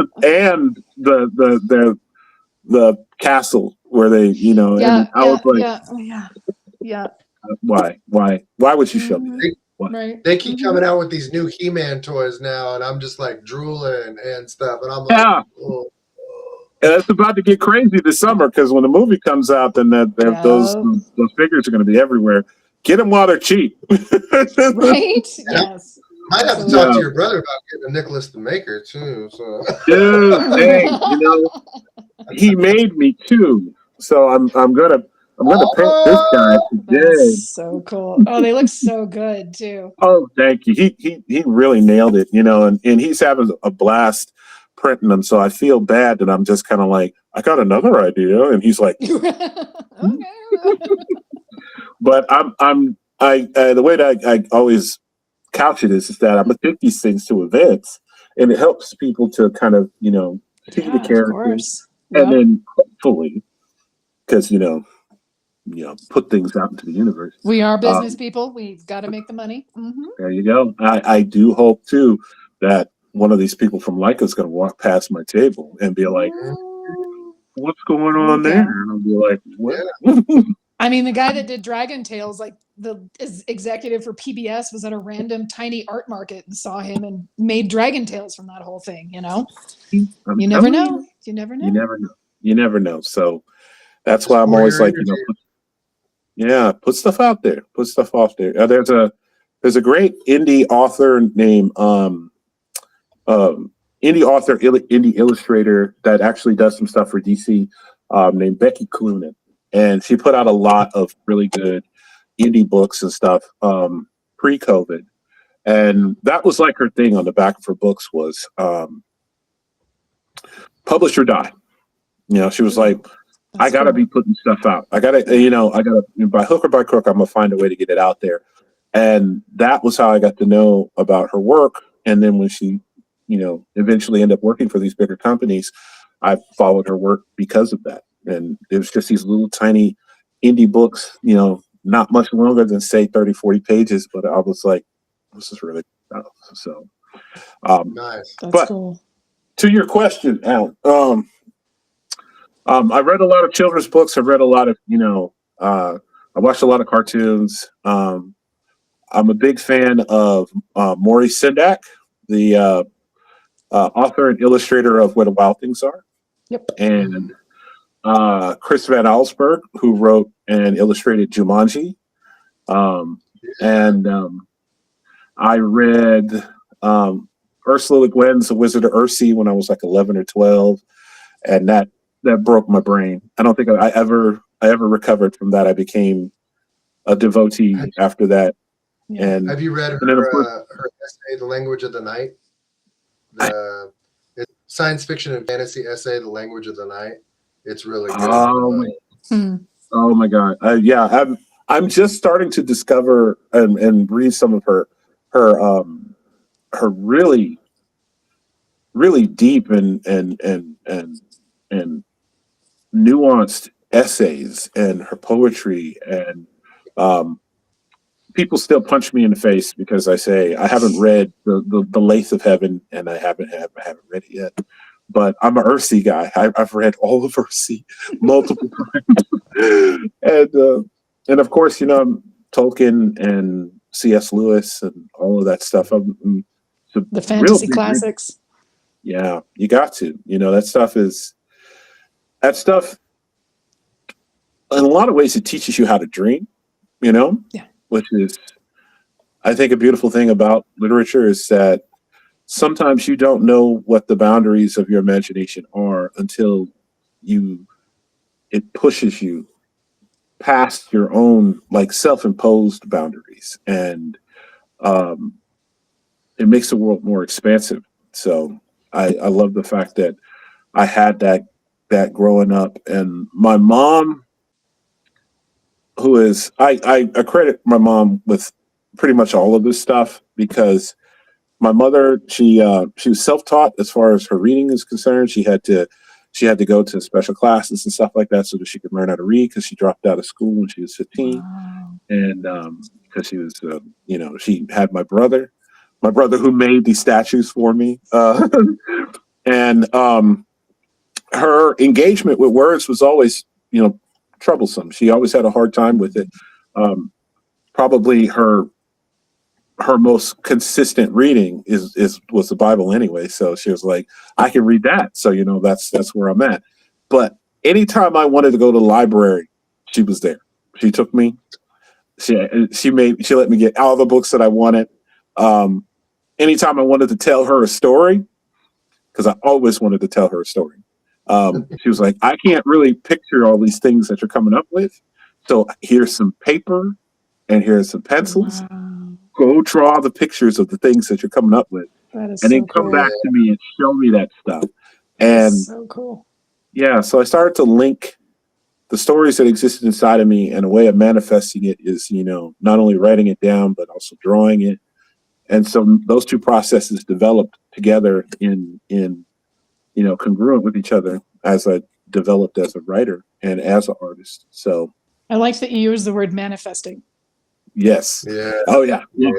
the castle where they, and I was like,
yeah.
why would you show me that? Why?
Right.
They keep coming out with these new He-Man toys now, and I'm just like drooling and stuff, and I'm like,
Yeah.
oh.
And it's about to get crazy this summer because when the movie comes out, then those figures are going to be everywhere. Get them while they're cheap.
Right? Yes.
I might have to talk to your brother about getting a Nicholas the Maker too. So,
dude, hey, he made me too. So I'm gonna paint this guy today.
That's so cool. Oh, they look so good too.
Oh, thank you. He really nailed it. And he's having a blast printing them. So I feel bad that I'm just kind of like, I got another idea, and he's like,
okay.
But the way that I always couch it is that I'm gonna take these things to events, and it helps people to kind of see the characters, and then hopefully, because put things out into the universe.
We are business people. We've got to make the money. Mm-hmm.
There you go. I do hope too that one of these people from Leica is going to walk past my table and be like, "What's going on there?" And I'll be like, "What?"
Yeah.
I mean, the guy that did Dragon Tales, like the executive for PBS, was at a random tiny art market and saw him and made Dragon Tales from that whole thing. You never know. You never know.
You never know. You never know. So that's why I'm always like, put stuff out there. Put stuff off there. There's a great indie author named indie illustrator that actually does some stuff for DC, named Becky Clunan. And she put out a lot of really good indie books and stuff. pre-COVID, and that was like her thing on the back of her books was publish or die. You know, she was like, I gotta be putting stuff out. I gotta, by hook or by crook, I'm gonna find a way to get it out there. And that was how I got to know about her work. And then when she, eventually ended up working for these bigger companies, I followed her work because of that. And it was just these little tiny indie books, not much longer than say 30, 40 pages. But I was like, this is really tough. So,
Nice.
That's
but
cool.
To your question, Alan, I read a lot of children's books. I read a lot of, I watched a lot of cartoons. I'm a big fan of Maurice Sendak, the author and illustrator of Where the Wild Things Are.
Yep.
And Chris Van Allsburg, who wrote and illustrated Jumanji. I read Ursula Le Guin's The Wizard of Earthsea when I was like 11 or 12. And that broke my brain. I don't think I ever recovered from that. I became a devotee after that.
Yeah.
And
have you read her essay, The Language of the Night? It's science fiction and fantasy essay, The Language of the Night. It's really good.
Oh my God. I'm just starting to discover and read some of her really, really deep and nuanced essays and her poetry, and people still punch me in the face because I say I haven't read the Lace of Heaven, and I haven't read it yet. But I'm an Earthsea guy. I've read all of Earthsea multiple times, and of course, Tolkien and C.S. Lewis and all of that stuff.
The fantasy classics.
Yeah, you got to. That stuff. In a lot of ways, it teaches you how to dream.
Yeah.
Which is, I think, a beautiful thing about literature is that sometimes you don't know what the boundaries of your imagination are until it pushes you past your own self-imposed boundaries, and it makes the world more expansive. So I love the fact that I had that growing up, and my mom, who is I credit my mom with pretty much all of this stuff, because my mother, she was self-taught as far as her reading is concerned. She had to go to special classes and stuff like that so that she could learn how to read, because she dropped out of school when she was 15.
Wow.
And because she was she had my brother who made these statues for me, and her engagement with words was always troublesome. She always had a hard time with it. Probably her most consistent reading was the Bible anyway. So she was like, I can read that. So that's where I'm at. But anytime I wanted to go to the library, she was there. She took me. She let me get all the books that I wanted. Anytime I wanted to tell her a story, because I always wanted to tell her a story. She was like, I can't really picture all these things that you're coming up with. So here's some paper and here's some pencils.
Wow.
Go draw the pictures of the things that you're coming up with.
That is
and then
so
come
cool.
back to me and show me that stuff.
That's
And
so cool.
yeah, so I started to link the stories that existed inside of me, and a way of manifesting it is, not only writing it down, but also drawing it. And so those two processes developed together in congruent with each other as I developed as a writer and as an artist. So
I like that you use the word manifesting.
yes.
Yeah.
Oh yeah. You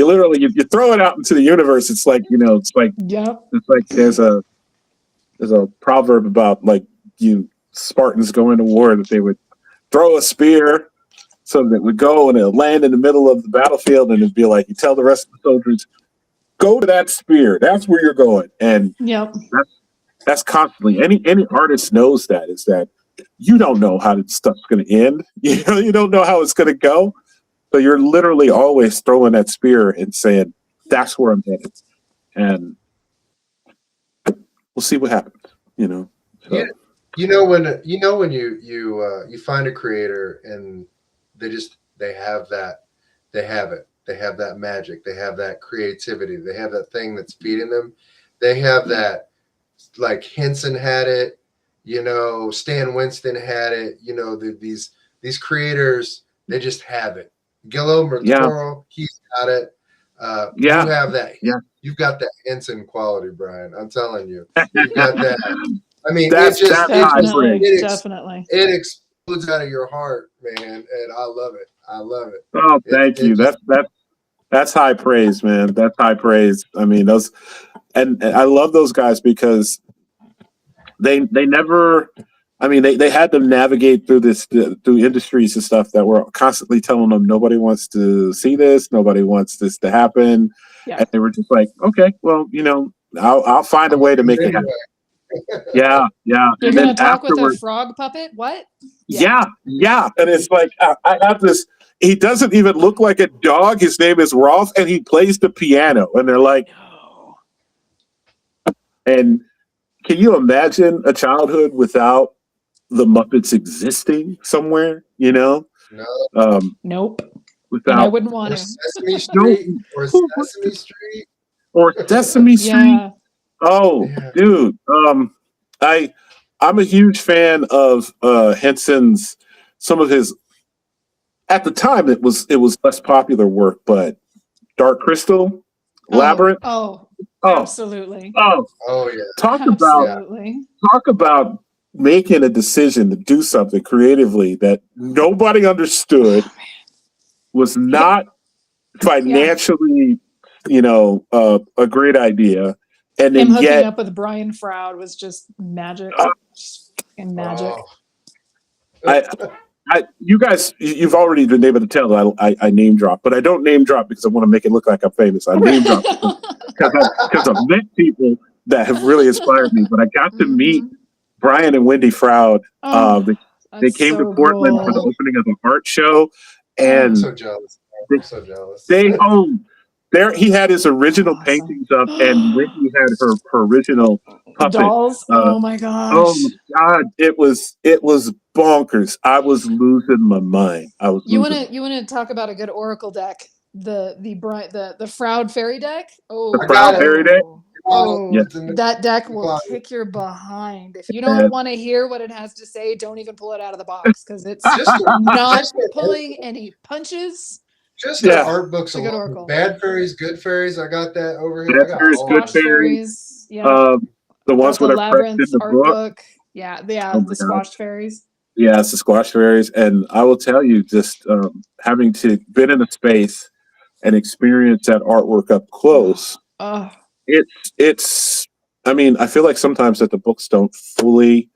literally you throw it out into the universe. It's like,
Yep.
it's like there's a proverb about you Spartans going to war, that they would throw a spear so that it would go and it'll land in the middle of the battlefield, and it'd be like, you tell the rest of the soldiers, go to that spear. That's where you're going. And
Yep.
that's constantly, any artist knows that, is that you don't know how this stuff's going to end. You don't know how it's going to go. So you're literally always throwing that spear and saying, that's where I'm headed. And we'll see what happens, So.
Yeah. When you find a creator and they have they have it. They have that magic. They have that creativity. They have that thing that's feeding them. They have that, like Henson had it, Stan Winston had it, these creators, they just have it. Guillermo del
Yeah.
Toro, he's got it.
Yeah.
You have that.
Yeah.
You've got that Henson quality, Brian. I'm telling you. You've got that. I mean,
That's high praise.
Definitely.
it explodes out of your heart, man, and I love it. I love it.
Oh, thank you.
Just,
That's high praise, man. That's high praise. I mean, those, and I love those guys because they never. I mean, they had to navigate through through industries and stuff that were constantly telling them nobody wants to see this, nobody wants this to happen,
Yeah.
and they were just like, okay, well, I'll find a way to make it happen. Yeah.
You're
And
gonna
then
talk with a
afterwards,
frog puppet? What?
yeah. And it's like I have this. He doesn't even look like a dog. His name is Rolf, and he plays the piano. And they're like,
No.
and can you imagine a childhood without the Muppets existing somewhere?
No.
Nope.
Without,
And I wouldn't want
Or
to.
Sesame Street. Or Sesame Street.
Or Sesame Street.
Yeah.
Oh,
Yeah.
dude. I'm a huge fan of Henson's, some of his, at the time it was less popular work, but Dark Crystal, Labyrinth.
Oh,
Oh,
absolutely.
oh,
Oh yeah.
talk
Absolutely.
about making a decision to do something creatively that nobody understood, was not financially, a great idea, and
Him
then
hooking
yet,
up with Brian Froud was just magic. Just fucking magic.
Oh.
you guys, you've already been able to tell that I name drop, but I don't name drop because I want to make it look like I'm famous. I name drop because I've met people that have really inspired me. But I got to meet Brian and Wendy Froud. They came to Portland for the opening of an art show, and
I'm so jealous. I'm so jealous.
He had his original paintings up, and Wendy had her original puppet.
Dolls. Oh my gosh.
Oh my God! It was bonkers. I was losing my mind.
You want to talk about a good Oracle deck? The Froud Fairy deck. Oh,
The Froud Fairy deck.
Oh,
Yes.
that deck will kick your behind. If you don't want to hear what it has to say, don't even pull it out of the box because it's not pulling any punches.
Just the art books
It's a good
alone.
Oracle.
Bad fairies, good fairies. I got that over here.
Bad fairies, good fairies.
Yeah.
The ones
the
with a pressed in
Labyrinth
the
art
book.
Yeah,
Oh
the squashed fairies.
Yeah, it's the squash fairies, and I will tell you, just having to been in a space and experience that artwork up close. It's. I mean, I feel like sometimes that the books don't fully,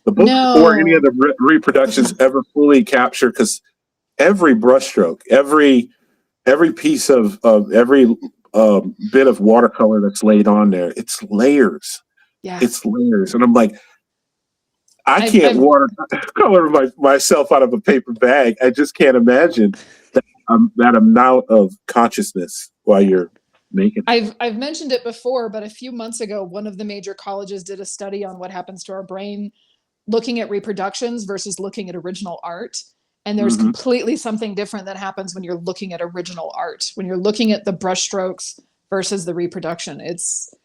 or any of the reproductions ever fully capture, because every brushstroke, every piece of every bit of watercolor that's laid on there, it's layers.
Yeah,
it's layers, and I'm like, I can't watercolor myself out of a paper bag. I just can't imagine that amount of consciousness while you're making it.
I've mentioned it before, but a few months ago, one of the major colleges did a study on what happens to our brain looking at reproductions versus looking at original art. And there's completely something different that happens when you're looking at original art, when you're looking at the brushstrokes versus the reproduction. It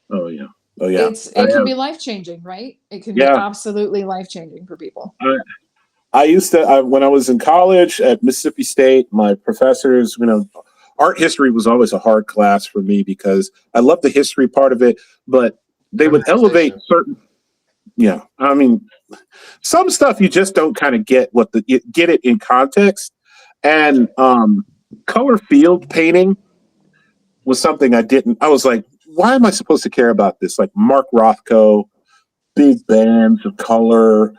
can be life-changing, right? It can be absolutely life-changing for people.
I used to, when I was in college at Mississippi State, my professors, art history was always a hard class for me because I love the history part of it, but they would elevate certain, I mean, some stuff you just don't kind of get get it in context. And color field painting was something I was like, why am I supposed to care about this? Like Mark Rothko, big bands of color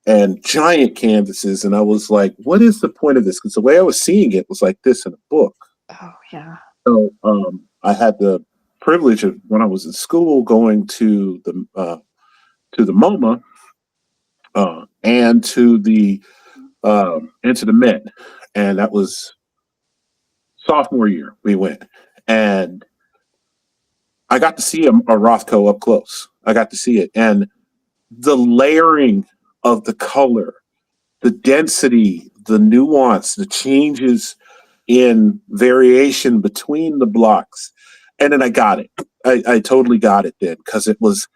and giant canvases. And I was like, what is the point of this? Because the way I was seeing it was like this in a book.
Oh, yeah.
So I had the privilege of, when I was in school, going to the MoMA and to the Met. And that was sophomore year we went. And I got to see a Rothko up close. I got to see it. And the layering of the color, the density, the nuance, the changes in variation between the blocks. And then I got it. I totally got it then, because it was,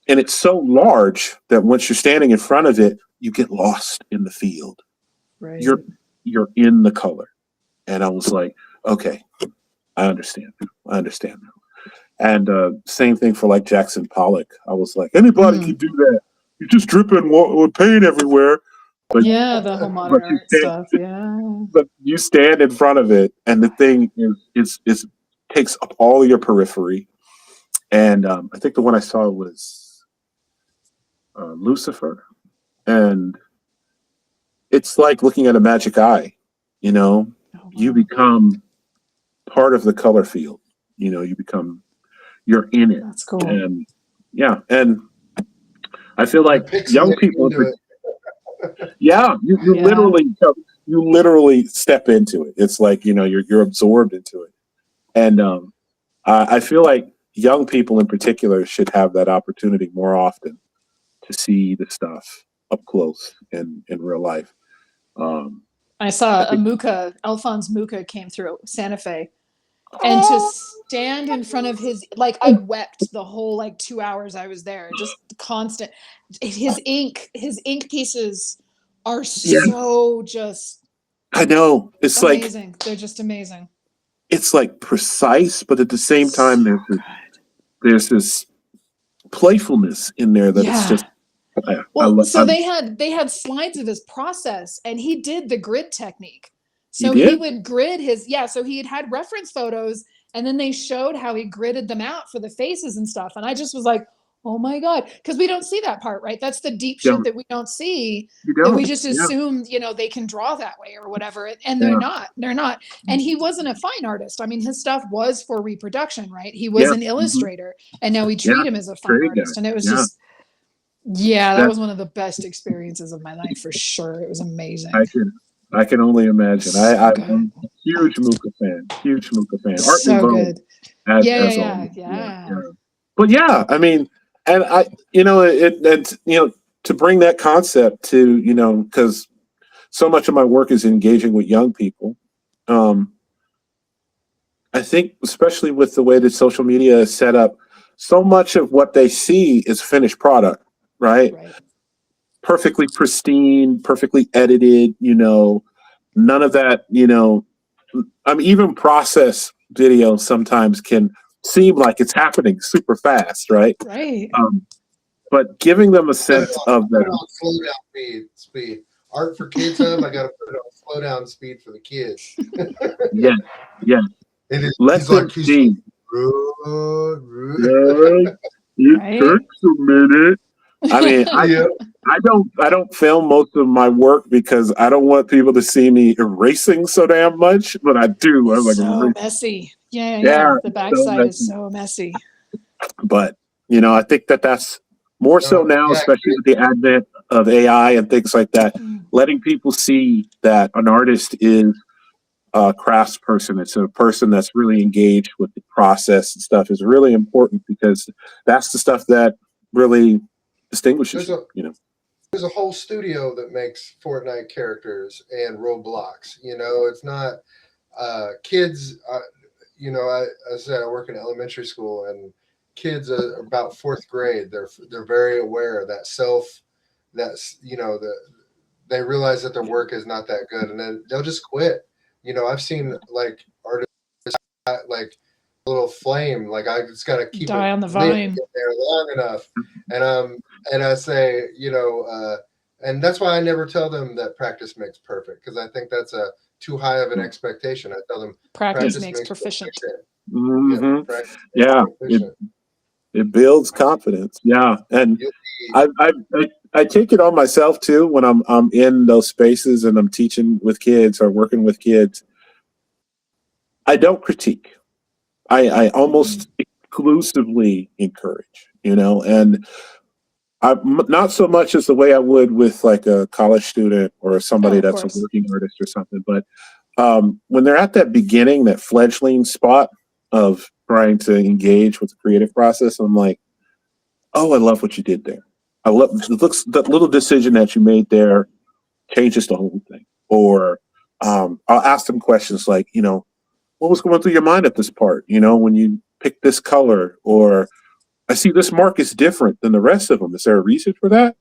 and it's so large that once you're standing in front of it, you get lost in the field.
Right.
You're in the color. And I was like, okay, I understand now. And same thing for like Jackson Pollock. I was like, anybody can do that. You're just dripping with paint everywhere. But
yeah, the whole modern art stuff. Yeah.
But you stand in front of it, and the thing is takes up all your periphery. And I think the one I saw was Lucifer, and it's like looking at a magic eye. You know, you become part of the color field. You know, you're in it.
That's cool.
And yeah, and I feel like young people. Yeah, you literally step into it. It's like, you know, you're absorbed into it. And I feel like young people in particular should have that opportunity more often to see the stuff up close in real life.
I saw Alphonse Mucha came through Santa Fe, and to stand in front of his, like, I wept the whole like 2 hours I was there, just constant. His ink pieces are so just,
I know, it's
amazing.
like
They're just amazing.
It's like precise, but at the same time there's this playfulness in there that it's just
they had slides of his process, and he did the grid technique. So
he
would grid so he had reference photos, and then they showed how he gridded them out for the faces and stuff. And I just was like, oh my God, because we don't see that part, right? That's the deep shit that we don't see, that we just assume, you know, they can draw that way or whatever. And they're not. And he wasn't a fine artist. I mean, his stuff was for reproduction, right? He was an illustrator, and now we treat him as a fine artist. And it was just, that was one of the best experiences of my life for sure. It was amazing.
I can only imagine.
So
I'm a huge Mucha fan. Art
so good.
Yeah. But yeah, I mean, and I, you know, to bring that concept to, you know, because so much of my work is engaging with young people. I think, especially with the way that social media is set up, so much of what they see is finished product, right? Perfectly pristine, perfectly edited, you know, none of that, you know, even process videos sometimes can seem like it's happening super fast, right? But giving them a sense of that.
Slow down speed. Art for Kids Hub, I got to put it on slow down speed for the kids.
Yeah. Let them see. It takes a minute. I mean, I don't film most of my work because I don't want people to see me erasing so damn much, but I do. I'm like,
so messy. Yeah. The backside is so messy.
But, you know, I think that's more so now, especially with the advent of AI and things like that, letting people see that an artist is a craftsperson. It's a person that's really engaged with the process and stuff is really important, because that's the stuff that really distinguishes you know.
There's a whole studio that makes Fortnite characters and Roblox. You know, it's not kids. You know, I said I work in elementary school, and kids are about fourth grade. They're very aware of that that's, you know, they realize that their work is not that good, and then they'll just quit. You know, I've seen like artists like a little flame, like I just got to keep
die on the vine
there long enough, and I say, you know, and that's why I never tell them that practice makes perfect, because I think that's a too high of an expectation. I tell them
practice makes proficient.
Mm-hmm. It builds confidence. Yeah, and I take it on myself too when I'm in those spaces and I'm teaching with kids or working with kids. I don't critique. I almost exclusively encourage, you know, and I'm not so much as the way I would with like a college student or somebody that's a working artist or something. But when they're at that beginning, that fledgling spot of trying to engage with the creative process, I'm like, oh, I love what you did there. I love that little decision that you made there changes the whole thing. Or I'll ask them questions like, what was going through your mind at this part? When you picked this color, or I see this mark is different than the rest of them. Is there a reason for that?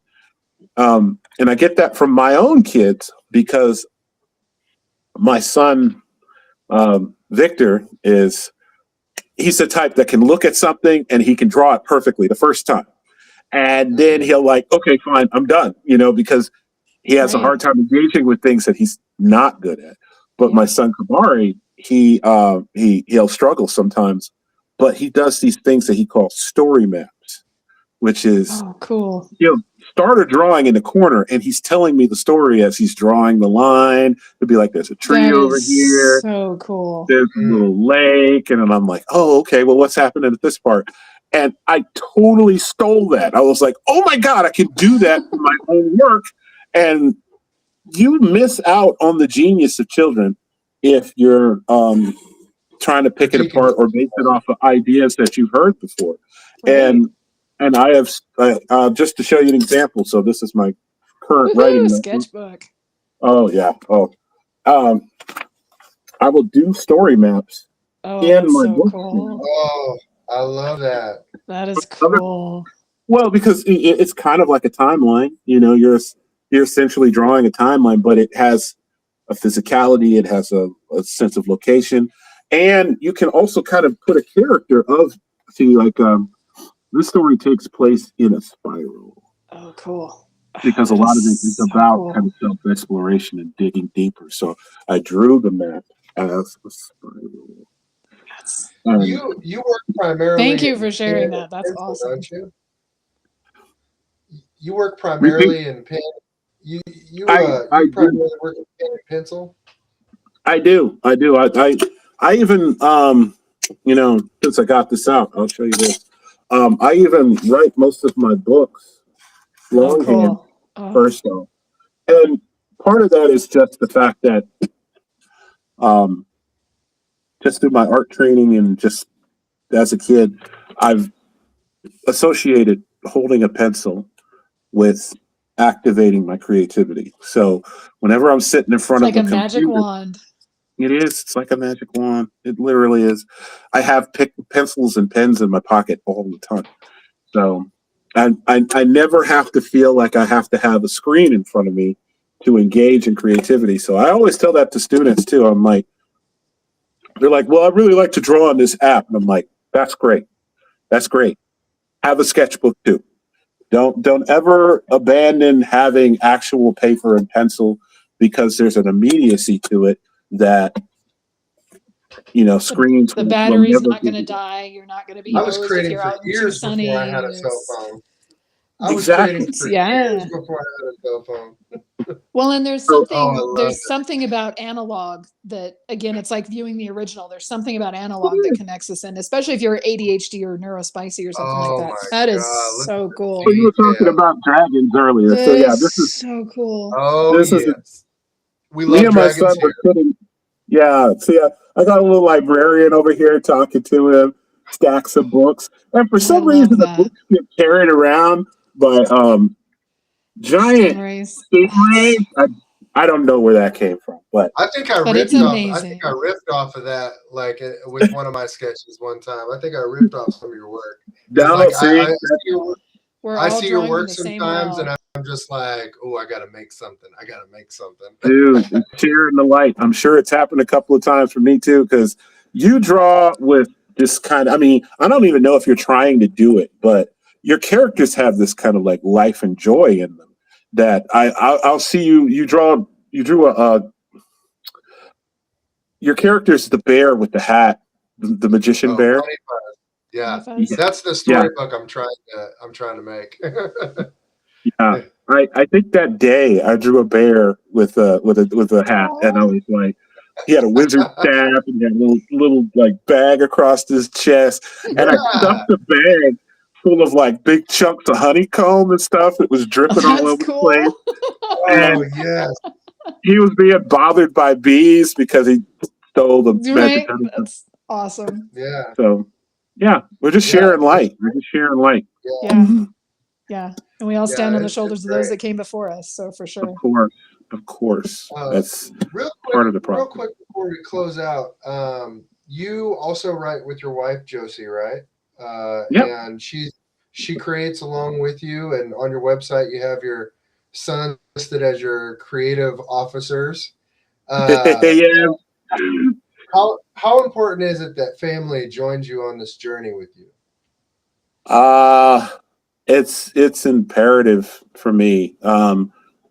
And I get that from my own kids because my son, Victor, he's the type that can look at something and he can draw it perfectly the first time. And then he'll like, okay, fine, I'm done, because he has a hard time engaging with things that he's not good at. But my son Kamari, he'll struggle sometimes, but he does these things that he calls story maps, which is
cool.
He'll start a drawing in the corner and he's telling me the story as he's drawing the line. It'll be like, there's a tree over here.
So cool.
There's a little lake. And then I'm like, oh, okay, well, what's happening at this part? And I totally stole that. I was like, oh my God, I can do that for my own work. And you miss out on the genius of children if you're trying to pick it apart or base it off of ideas that you've heard before. Right. And I have, just to show you an example, so this is my current writing
sketchbook.
Oh, yeah. I will do story maps in my book.
Cool.
Oh, I love that.
That is cool.
Well, because it's kind of like a timeline. You're essentially drawing a timeline, but it has a physicality. It has a sense of location. And you can also kind of put a character this story takes place in a spiral.
Oh, cool.
Because a lot of it is about kind of self-exploration and digging deeper. So I drew the map as a spiral.
You work primarily.
Thank you for sharing that. That's awesome.
Don't you? You work primarily in pen. You primarily work in pen and pencil.
I do. I even since I got this out, I'll show you this. I even write most of my books longhand first off. And part of that is just the fact that just through my art training and just as a kid, I've associated holding a pencil with activating my creativity. So whenever I'm sitting in front of a computer,
magic wand.
It is. It's like a magic wand. It literally is. I have pencils and pens in my pocket all the time. So I never have to feel like I have to have a screen in front of me to engage in creativity. So I always tell that to students too. I'm like, they're like, well, I really like to draw on this app. And I'm like, that's great. That's great. Have a sketchbook too. Don't ever abandon having actual paper and pencil because there's an immediacy to it that screens.
The battery's not going to die. You're not going to be.
I was creating for years before I had a cell phone. I was creating for years before I had a cell phone.
Well, and there's something about analog that, again, it's like viewing the original. There's something about analog that connects us in, especially if you're ADHD or neurospicy or something like that. That is so cool.
So you were talking about dragons earlier. So yeah, this is
so cool.
Oh,
this
yes. We
me
love
and my
dragons
son
here.
were sitting. Yeah, see, I got a little librarian over here talking to him, stacks of books, and for some reason the books get carried around by giant stingrays. I don't know where that came from, but
I think I ripped off of that, like with one of my sketches one time. I think I ripped off some of your work. I see your work sometimes, and I'm just like, oh, I gotta make something.
Dude, sharing the light. I'm sure it's happened a couple of times for me too, because you draw with this kind of, I don't even know if you're trying to do it, but your characters have this kind of like life and joy in them that I'll see you drew your character's the bear with the hat, the magician bear.
Yeah, that's the storybook I'm trying to make.
Yeah, I think that day I drew a bear with a hat, and I was like, he had a wizard staff and he had a little like bag across his chest, and I stuffed the bag full of like big chunks of honeycomb and stuff that was dripping all over the place. And
yes,
he was being bothered by bees because he stole the magic honeycomb.
That's awesome.
Yeah.
So. Yeah, we're just sharing light.
Yeah. Yeah. And we all stand on the shoulders of those that came before us. So for sure.
Of course. Of course. That's
Real
part of the
real
problem.
quick before we close out, you also write with your wife Josie, right?
Yep.
And she creates along with you, and on your website you have your son listed as your creative officers.
Yeah.
How important is it that family joins you on this journey with you?
Uh it's imperative for me.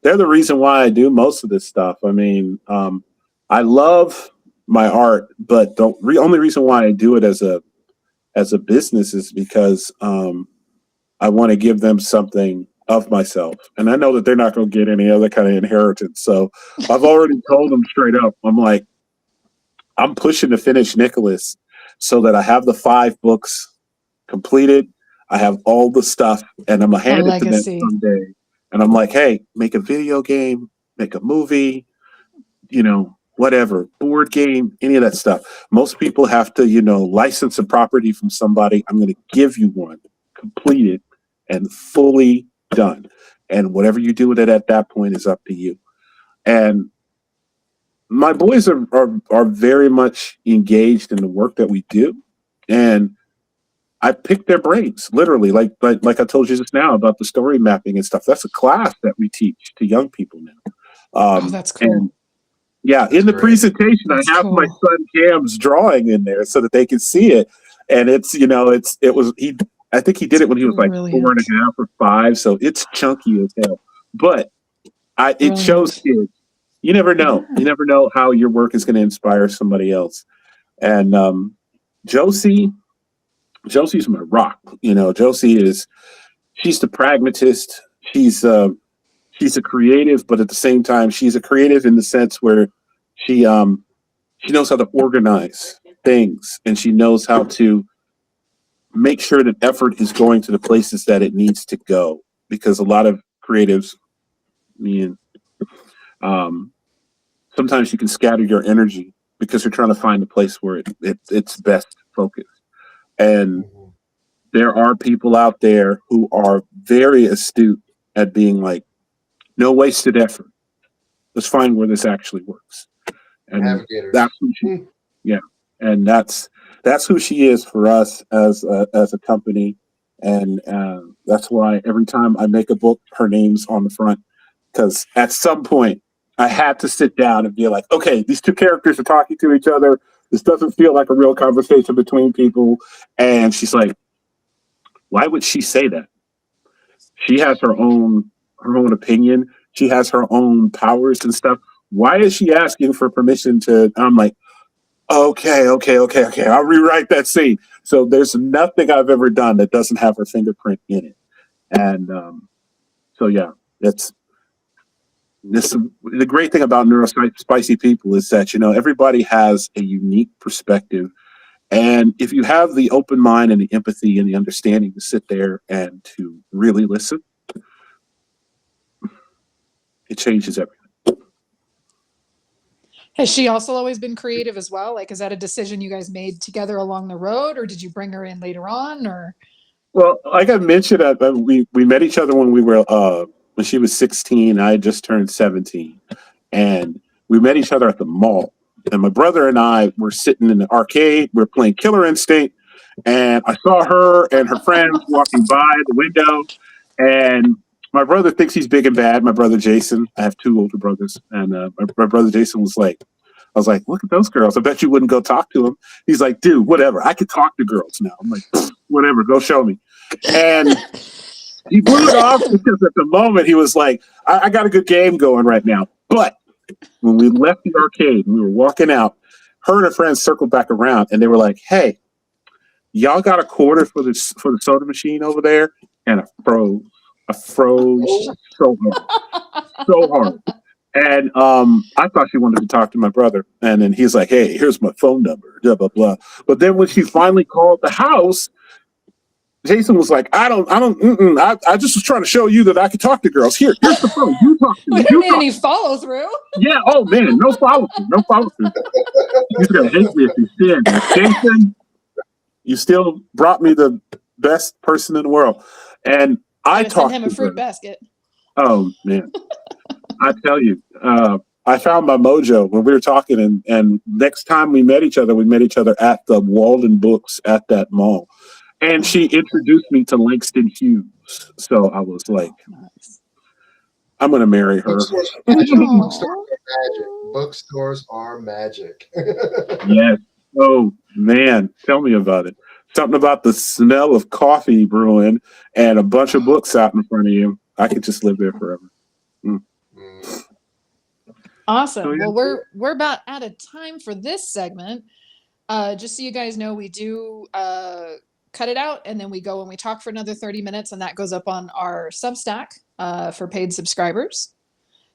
They're the reason why I do most of this stuff. I mean, I love my art, but the only reason why I do it as a business is because I want to give them something of myself, and I know that they're not going to get any other kind of inheritance. So I've already told them straight up. I'm like, I'm pushing to finish Nicholas so that I have the 5 books completed. I have all the stuff, and I'm gonna
A
hand it to them
legacy.
someday. And I'm like, hey, make a video game, make a movie, whatever, board game, any of that stuff. Most people have to, license a property from somebody. I'm going to give you one completed and fully done. And whatever you do with it at that point is up to you. And my boys are very much engaged in the work that we do. And I pick their brains, literally, like I told you just now about the story mapping and stuff. That's a class that we teach to young people now.
Oh, that's cool.
And yeah,
That's
in the
great.
presentation,
That's
I have my
cool.
son Cam's drawing in there so that they can see it. And I think he did it when he was like 4 and
Brilliant.
a half or 5, so it's chunky as hell. But it shows
Brilliant.
kids. You never know.
Yeah.
You never know how your work is going to inspire somebody else. And Josie's my rock. She's the pragmatist. She's a creative, but at the same time, she's a creative in the sense where she knows how to organize things, and she knows how to make sure that effort is going to the places that it needs to go. Because a lot of creatives, I mean, um, sometimes you can scatter your energy because you're trying to find a place where it's best focused. And
Mhm.
there are people out there who are very astute at being like, no wasted effort. Let's find where this actually works. And
Navigators.
that's who she, yeah, and that's who she is for us as a company. And that's why every time I make a book, her name's on the front, because at some point I had to sit down and be like, okay, these 2 characters are talking to each other. This doesn't feel like a real conversation between people. And she's like, why would she say that? She has her own opinion. She has her own powers and stuff. Why is she asking for permission to? I'm like, okay. I'll rewrite that scene. So there's nothing I've ever done that doesn't have her fingerprint in it. And so yeah, it's this. The great thing about neurospicy people is that everybody has a unique perspective, and if you have the open mind and the empathy and the understanding to sit there and to really listen, it changes everything.
Has she also always been creative as well? Like, is that a decision you guys made together along the road, or did you bring her in later on? Or
Well, like I mentioned, we met each other when she was 16. I had just turned 17, and we met each other at the mall. And my brother and I were sitting in the arcade. We were playing Killer Instinct, and I saw her and her friends walking by the window. And my brother thinks he's big and bad. My brother Jason. I have 2 older brothers, and my brother Jason was like, I was like, look at those girls. I bet you wouldn't go talk to them. He's like, dude, whatever. I can talk to girls now. I'm like, whatever. Go show me. And he blew it off because at the moment he was like, I got a good game going right now. But when we left the arcade and we were walking out, her and her friends circled back around and they were like, hey, y'all got a quarter for the soda machine over there? And I froze so hard. And I thought she wanted to talk to my brother. And then he's like, hey, here's my phone number, blah, blah, blah. But then when she finally called the house, Jason was like, I just was trying to show you that I could talk to girls. Here's the phone. You talk to
we
me.
didn't
You
need
talk.
any follow through.
Yeah. Oh, man. No follow through. No follow through. He's going to hate me if he's seeing this. Jason, you still brought me the best person in the world. And I
Gotta send
talked
him
to
a fruit
her.
basket.
Oh, man. I tell you, I found my mojo when we were talking, and next time we met each other at the Walden Books at that mall. And she introduced me to Langston Hughes. So I was like,
Nice.
I'm going to marry her.
Bookstores are magic.
Aw.
Bookstores are magic.
Yes. Oh, man. Tell me about it. Something about the smell of coffee brewing and a bunch of books out in front of you. I could just live there forever.
Awesome.
So, yeah.
Well, we're about out of time for this segment. Just so you guys know, we do cut it out, and then we go and we talk for another 30 minutes, and that goes up on our Substack for paid subscribers.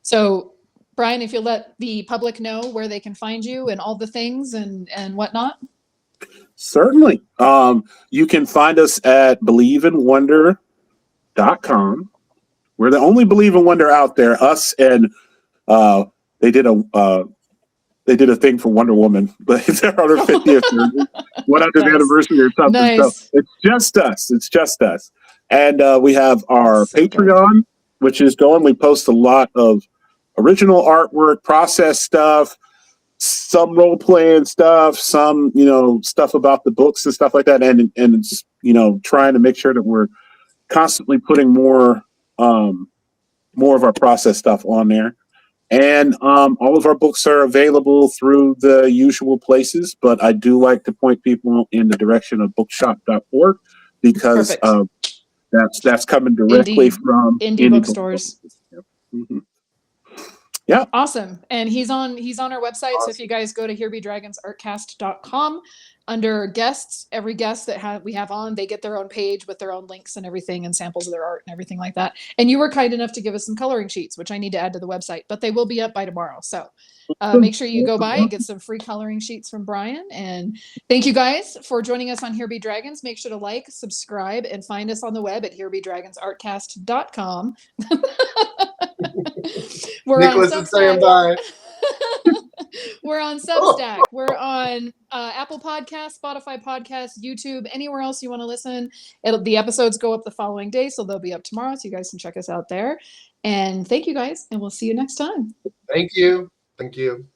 So, Brian, if you'll let the public know where they can find you and all the things and whatnot.
Certainly. You can find us at believeandwonder.com. We're the only Believe and Wonder out there. Us and they did a thing for Wonder Woman, but it's our 50th 100th anniversary or something.
Nice.
So it's just us. It's just us. And we have our
So
Patreon, which is going. We post a lot of original artwork, process stuff, some role playing stuff, some stuff about the books and stuff like that, and it's trying to make sure that we're constantly putting more of our process stuff on there. And all of our books are available through the usual places, but I do like to point people in the direction of bookshop.org because that's coming directly from
indie bookstores.
Mm-hmm. Yeah.
Awesome. And he's on our website. Awesome. So if you guys go to herebedragonsartcast.com, under guests, every guest that we have on, they get their own page with their own links and everything and samples of their art and everything like that. And you were kind enough to give us some coloring sheets, which I need to add to the website, but they will be up by tomorrow. So make sure you go by and get some free coloring sheets from Brian. And thank you guys for joining us on Here Be Dragons. Make sure to like, subscribe, and find us on the web at herebedragonsartcast.com.
Nicholas is saying bye.
We're on Substack. We're on Apple Podcasts, Spotify Podcasts, YouTube, anywhere else you want to listen. The episodes go up the following day, so they'll be up tomorrow, so you guys can check us out there. And thank you guys, and we'll see you next time.
Thank you. Thank you.